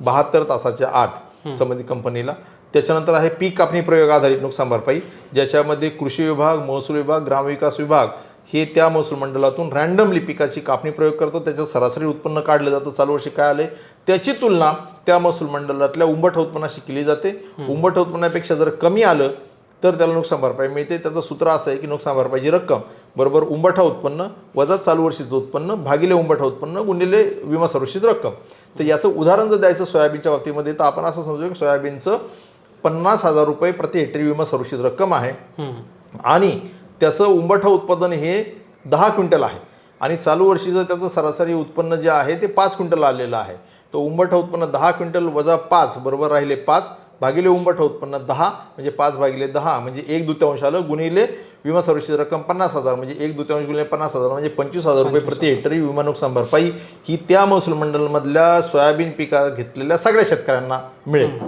72 तासाच्या आत संबंधित कंपनीला. त्याच्यानंतर आहे पीक कापणी प्रयोग आधारित नुकसान भरपाई, ज्याच्यामध्ये कृषी विभाग, महसूल विभाग, ग्रामविकास विभाग हे त्या महसूल मंडळातून रँडमली पिकाची कापणी प्रयोग करतो. त्याचं सरासरी उत्पन्न काढलं जातं, चालू वर्षी काय आले त्याची तुलना त्या महसूल मंडळातल्या उंबठ उत्पन्नाशी केली जाते. उंबठ उत्पन्नापेक्षा जर कमी आलं तर त्याला नुकसान भरपाई मिळते. त्याचं सूत्र असं आहे की नुकसान भरपाईची रक्कम बरोबर उंबठा उत्पन्न वजा चालू वर्षीचं उत्पन्न भागिले उंबठा उत्पन्न गुणिले विमा संरक्षित रक्कम. तर याचं उदाहरण जर द्यायचं सोयाबीनच्या बाबतीमध्ये तर आपण असं समजू की सोयाबीनचं 50,000 रुपये प्रति हेक्टरी विमा संरक्षित रक्कम आहे आणि त्याचं उंबठा उत्पादन हे 10 क्विंटल आहे आणि चालू वर्षीचं त्याचं सरासरी उत्पन्न जे आहे ते 5 क्विंटल आलेलं आहे. तर उंबठा उत्पन्न 10 क्विंटल वजा 5 बरोबर राहिले 5 भागिले उंबठा उत्पन्न 10 म्हणजे 5 भागिले 10 म्हणजे 1/2 आलं गुणिले विमा संरक्षित रक्कम 50,000 म्हणजे 1/2 गुणिले 50,000 म्हणजे 25,000 रुपये प्रति हेक्टरी विमा नुकसान भरपाई ही त्या महसूल मंडळमधल्या सोयाबीन पिका घेतलेल्या सगळ्या शेतकऱ्यांना मिळेल.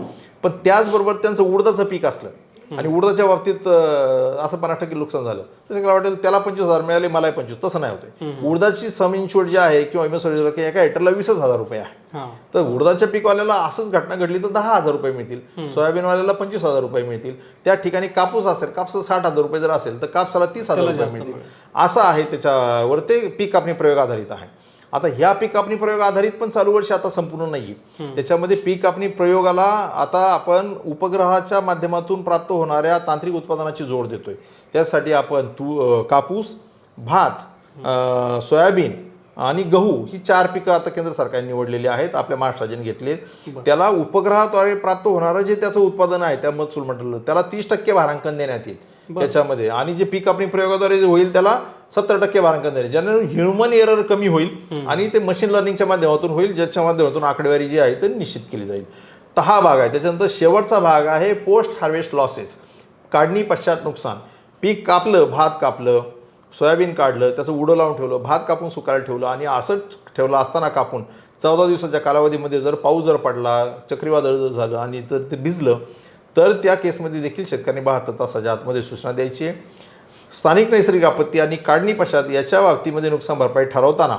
पण त्याचबरोबर त्यांचं उडदाचं पीक असलं आणि उडदाच्या बाबतीत असं 50% नुकसान झालं तसं मला वाटेल त्याला 25,000 मिळाले मलाही 25, तसं नाही होते. उडदाची सम इन्शुअर्ड जी आहे किंवा विमा संरक्षित रक्कम एका हेक्टरला 20,000 रुपये आहे. तर उडदाच्या पीकवाल्याला असंच घटना घडली तर 10,000 रुपये मिळतील, सोयाबीनवाल्याला 25,000 रुपये मिळतील. त्या ठिकाणी कापूस असेल, कापसाला 60,000 रुपये जर असेल तर कापसाला 30,000 रुपये मिळतील. असं आहे, त्याच्यावर ते पीक कापणी प्रयोग आधारित आहे. आता ह्या पीक कापणी प्रयोग आधारित पण चालू वर्षी आता संपूर्ण नाही. त्याच्यामध्ये पीक कापणी प्रयोगाला आता आपण उपग्रहाच्या माध्यमातून प्राप्त होणाऱ्या तांत्रिक उत्पादनाची जोड देतोय. त्यासाठी आपण कापूस, भात, सोयाबीन आणि गहू ही 4 पिकं आता केंद्र सरकारने निवडलेली आहेत, आपल्या महाराष्ट्र राज्याने घेतले. त्याला उपग्रहाद्वारे प्राप्त होणारं जे त्याचं उत्पादन आहे त्या महसूल मंडळाला त्याला 30% भारांकन देण्यात येईल त्याच्यामध्ये, आणि जे पीक कापणी प्रयोगाद्वारे होईल त्याला 70% भारांकन देणे, ज्याने ह्युमन एरर कमी होईल आणि ते मशीन लर्निंगच्या माध्यमातून होईल, ज्याच्या माध्यमातून आकडेवारी जी आहे ती निश्चित केली जाईल. तर हा भाग आहे. त्याच्यानंतर शेवटचा भाग आहे पोस्ट हार्वेस्ट लॉसेस, काढणी पश्चात नुकसान. पीक कापलं, भात कापलं, सोयाबीन काढलं, त्याचं उडं लावून ठेवलं, भात कापून सुकायला ठेवलं आणि असं ठेवलं असताना कापून 14 दिवसाच्या कालावधीमध्ये जर पाऊस जर पडला, चक्रीवादळ जर झालं आणि जर ते भिजलं तर त्या केसमध्ये देखील शेतकऱ्यांनी 72 तासाच्या आतमध्ये सूचना द्यायची आहे. स्थानिक नैसर्गिक आपत्ती आणि काढणी पश्चात याच्या बाबतीमध्ये नुकसान भरपाई ठरवताना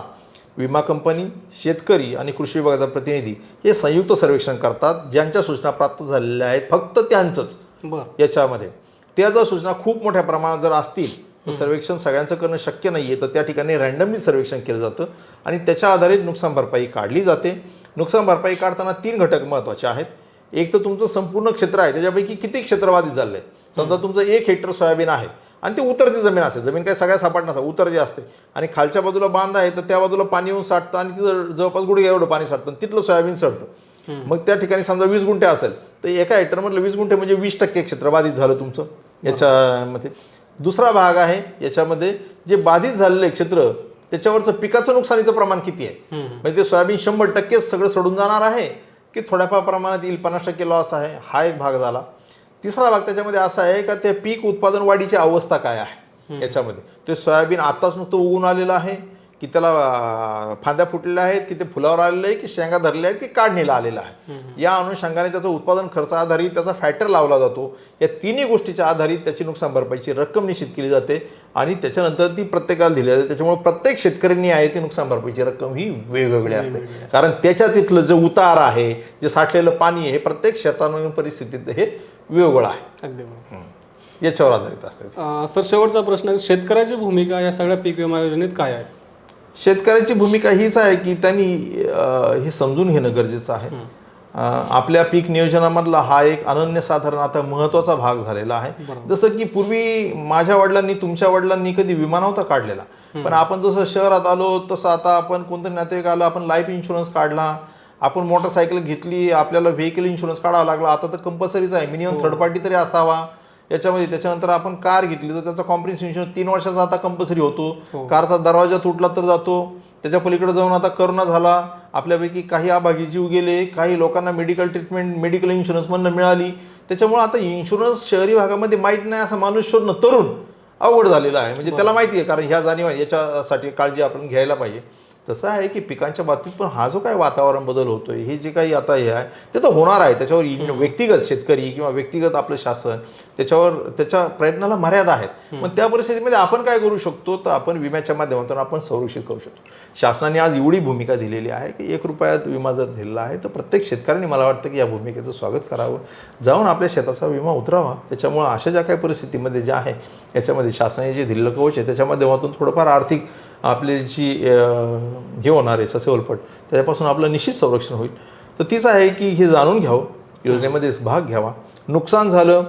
विमा कंपनी, शेतकरी आणि कृषी विभागाचा प्रतिनिधी हे संयुक्त सर्वेक्षण करतात. ज्यांच्या सूचना प्राप्त झालेल्या आहेत फक्त त्यांचंच याच्यामध्ये. त्या जर सूचना खूप मोठ्या प्रमाणात जर असतील तर सर्वेक्षण सगळ्यांचं करणं शक्य नाही आहे, तर त्या ठिकाणी रँडमली सर्वेक्षण केलं जातं आणि त्याच्या आधारित नुकसान भरपाई काढली जाते. नुकसान भरपाई काढताना 3 घटक महत्त्वाचे आहेत. एक तर तुमचं संपूर्ण क्षेत्र आहे, त्याच्यापैकी किती क्षेत्र बाधित झालं आहे. समजा तुमचं 1 हेक्टर सोयाबीन आहे आणि ती उतरती जमीन असते, जमीन काय सगळ्या सपाट नसते, उतरती असते आणि खालच्या बाजूला बांध आहे, तर त्या बाजूला पाणी येऊन साठतं आणि तिथं जवळपास गुडघ्या एवढं पाणी साठतं, तिथलं सोयाबीन सडतं. मग त्या ठिकाणी समजा 20 गुंठे असेल तर एका हेक्टरमधलं 20 गुंठे म्हणजे 20% क्षेत्र बाधित झालं तुमचं याच्यामध्ये. दुसरा भाग आहे याच्यामध्ये जे बाधित झालेलं क्षेत्र त्याच्यावरचं पिकाचं नुकसानीचं प्रमाण किती आहे, म्हणजे ते सोयाबीन 100% सगळं सडून जाणार आहे की थोड्याफार प्रमाणात येईल, 50% लॉस आहे, हा एक भाग झाला. तिसरा भाग त्याच्यामध्ये असा आहे का ते पीक उत्पादन वाढीची अवस्था काय आहे याच्यामध्ये. ते सोयाबीन आत्ताच नुकतं उगून आलेलं आहे की त्याला फांद्या फुटलेल्या आहेत, की ते फुलावर आलेलं आहे, की शेंगा धरलेल्या आहेत, की काढणीला आलेलं आहे. या अनुषंगाने त्याचं उत्पादन खर्च आधारित त्याचा फॅक्टर लावला जातो. या तिन्ही गोष्टीच्या आधारित त्याची नुकसान भरपाईची रक्कम निश्चित केली जाते आणि त्याच्यानंतर ती प्रत्येकाला दिली जाते. त्याच्यामुळे प्रत्येक शेतकऱ्यांनी आहे ती नुकसान भरपाईची रक्कम ही वेगवेगळी असते, कारण त्याच्या तिथलं जे उतार आहे, जे साठलेलं पाणी आहे, हे प्रत्येक शेतानुसार परिस्थितीत हे वेगवेगळं आहे. अगदी याच्यावर आधारित असते. सर, शेवटचा प्रश्न, शेतकऱ्याची भूमिका या सगळ्या पीक विमा योजनेत काय आहे? शेतकऱ्याची भूमिका हीच आहे की त्यांनी हे समजून घेणं गरजेचं आहे. आपल्या पीक नियोजनामधला हा एक अनन्यसाधारण आता महत्त्वाचा भाग झालेला आहे. जसं की पूर्वी माझ्या वडिलांनी, तुमच्या वडिलांनी कधी विमा नव्हता काढलेला, पण आपण जसं शहरात आलो तसं आता आपण कोणतं नातेवाईक आलं, आपण लाईफ इन्शुरन्स काढला, आपण मोटरसायकल घेतली, आपल्याला व्हेकल इन्शुरन्स काढावा लागला. आता तर कंपल्सरीच आहे, मिनिमम थर्ड पार्टी तरी असावा याच्यामध्ये. त्याच्यानंतर आपण कार घेतली तर त्याचा कॉम्प्रिहेन्सिव्ह इन्शुरन्स 3 वर्षाचा आता कंपल्सरी होतो. कारचा दरवाजा तुटला तर जातो. त्याच्या पलीकडे जाऊन आता करोना झाला, आपल्यापैकी काही अभागी जीव गेले, काही लोकांना मेडिकल ट्रीटमेंट मेडिकल इन्शुरन्समधनं मिळाली. त्याच्यामुळे आता इन्शुरन्स शहरी भागामध्ये माहीत नाही असा माणूस शोधणं तरुण अवघड झालेला आहे. म्हणजे त्याला माहिती आहे, कारण ह्या जाणीव याच्यासाठी काळजी आपण घ्यायला पाहिजे. तसं आहे की पिकांच्या बाबतीत पण हा जो काही वातावरण बदल होतोय, हे जे काही आता हे आहे ते तर होणार आहे. त्याच्यावर व्यक्तिगत शेतकरी किंवा व्यक्तिगत आपलं शासन त्याच्यावर त्याच्या प्रयत्नाला मर्यादा आहेत. मग त्या परिस्थितीमध्ये आपण काय करू शकतो, तर आपण विम्याच्या माध्यमातून आपण संरक्षित करू शकतो. शासनाने आज एवढी भूमिका दिलेली आहे की 1 रुपयात विमा जर दिलेला आहे तर प्रत्येक शेतकऱ्यांनी मला वाटतं की या भूमिकेचं स्वागत करावं, जाऊन आपल्या शेताचा विमा उतरावा. त्याच्यामुळं अशा ज्या काही परिस्थितीमध्ये ज्या आहे याच्यामध्ये शासनाने जे दिलेलं कवच आहे त्याच्या माध्यमातून थोडंफार आर्थिक आपली जी हे होणार आहे ससेवलपट, त्याच्यापासून आपलं निश्चित संरक्षण होईल. तर तीच आहे की हे जाणून घ्यावं, योजनेमध्ये भाग घ्यावा. नुकसान झालं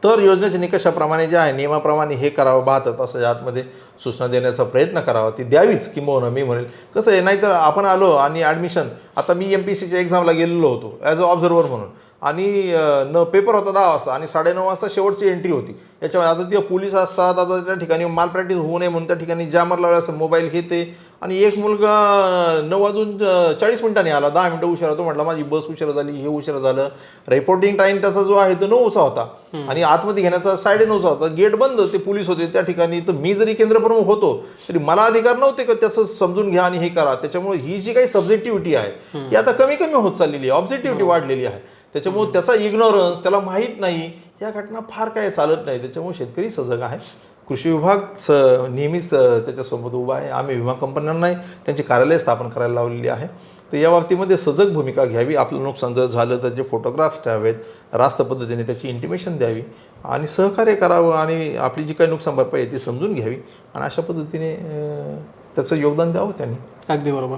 तर योजनेच्या निकषाप्रमाणे जे आहे नियमाप्रमाणे हे करावं, 72 तासाच्या आतमध्ये सूचना देण्याचा प्रयत्न करावा. ती द्यावीच किंबहुना मी म्हणेल. कसं आहे, नाहीतर आपण आलो आणि ॲडमिशन, आता मी MPSCच्या एक्झामला गेलेलो होतो ॲज अ ऑब्झर्वर म्हणून, आणि पेपर होता 10 वाजता आणि 9:30 वाजता शेवटची एंट्री होती. याच्यामध्ये आता ते पोलीस असतात, आता त्या ठिकाणी माल प्रॅक्टिस होऊ नये म्हणून त्या ठिकाणी जॅमर लावलं असं मोबाईल हे ते. आणि एक मुलगा 9:40 आला, 10 मिनिटं उशिरा. तो म्हटला माझी बस उशिरा झाली, हे उशिरा झालं. रिपोर्टिंग टाईम त्याचा जो आहे तो 9चा होता आणि आतमध्ये घेण्याचा 9:30 होता. गेट बंद, ते पोलीस होते त्या ठिकाणी. तर मी जरी केंद्रप्रमुख होतो तरी मला अधिकार नव्हते का त्याचं समजून घ्या आणि हे करा. त्याच्यामुळे ही जी काही सब्जेक्टिव्हिटी आहे ही आता कमी कमी होत चाललेली आहे, ऑब्जेक्टिव्हिटी वाढलेली आहे. त्याच्यामुळे त्याचा इग्नोरन्स, त्याला माहीत नाही, या घटना फार काय चालत नाही. त्याच्यामुळे शेतकरी सजग आहे. कृषी विभाग नेहमीच त्याच्यासोबत उभा आहे. आम्ही विमा कंपन्यांनाही त्यांची कार्यालय स्थापन करायला लावलेली आहे. तर या बाबतीमध्ये सजग भूमिका घ्यावी. आपलं नुकसान जर झालं तर जे फोटोग्राफ्स ठेवावेत, रास्त पद्धतीने त्याची इंटिमेशन द्यावी आणि सहकार्य करावं आणि आपली जी काही नुकसान भरपाई आहे ती समजून घ्यावी आणि अशा पद्धतीने त्याचं योगदान द्यावं त्यांनी. अगदी बरोबर.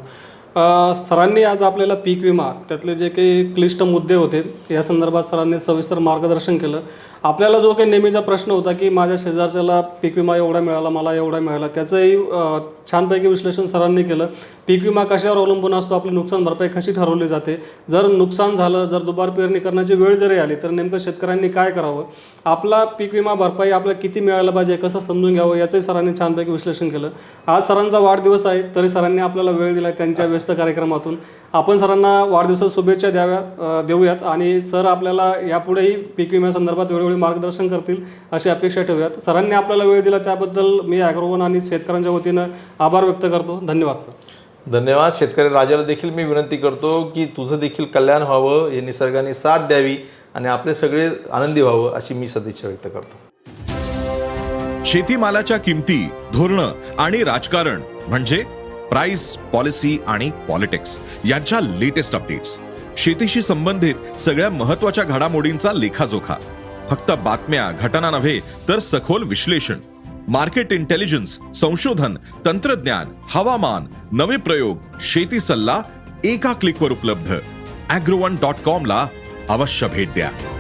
सरांनी आज आपल्याला पीक विमा त्यातले जे काही क्लिष्ट मुद्दे होते या संदर्भात सरांनी सविस्तर मार्गदर्शन केलं. आपल्याला जो काही नेहमीचा प्रश्न होता की माझ्या शेजारच्याला पीक विमा एवढा मिळाला, मला एवढा मिळाला, त्याचंही छानपैकी विश्लेषण सरांनी केलं. पीक विमा कशावर अवलंबून असतो, आपली नुकसान भरपाई कशी ठरवली जाते, जर नुकसान झालं, जर दुबार पेरणी करण्याची वेळ जरी आली तर नेमकं शेतकऱ्यांनी काय करावं, आपला पीक विमा भरपाई आपल्याला किती मिळायला पाहिजे, कसं समजून घ्यावं, याचंही सरांनी छानपैकी विश्लेषण केलं. आज सरांचा वाढदिवस आहे तरी सरांनी आपल्याला वेळ दिला त्यांच्या व्यस्त कार्यक्रमातून. आपण सरांना वाढदिवसात शुभेच्छा देऊयात आणि सर आपल्याला यापुढेही पीक विम्यासंदर्भात वेळोवेळी मार्गदर्शन करतील अशी अपेक्षा ठेवूयात. सरांनी आपल्याला वेळ दिला त्याबद्दल मी ॲग्रोवन आणि शेतकऱ्यांच्या वतीनं आभार व्यक्त करतो. धन्यवाद सर. धन्यवाद. शेतकरी राजाला देखील मी विनंती करतो की तुझं देखील कल्याण व्हावं, हे निसर्गाने साथ द्यावी आणि आपले सगळे आनंदी व्हावं अशी मी सदिच्छा व्यक्त करतो. शेतीमालाच्या किमती, धोरणं आणि राजकारण म्हणजे प्राइस, पॉलिसी आणि पॉलिटिक्स यांच्या लेटेस्ट अपडेट्स, शेतीशी संबंधित सगळ्या महत्त्वाच्या घडामोडींचा लेखाजोखा, फक्त बातम्या, घटना नव्हे तर सखोल विश्लेषण. मार्केट इंटेलिजन्स, संशोधन, तंत्रज्ञान, हवामान, नवे प्रयोग, शेती सल्ला एका क्लिकवर उपलब्ध. agrone.com ला अवश्य भेट द्या.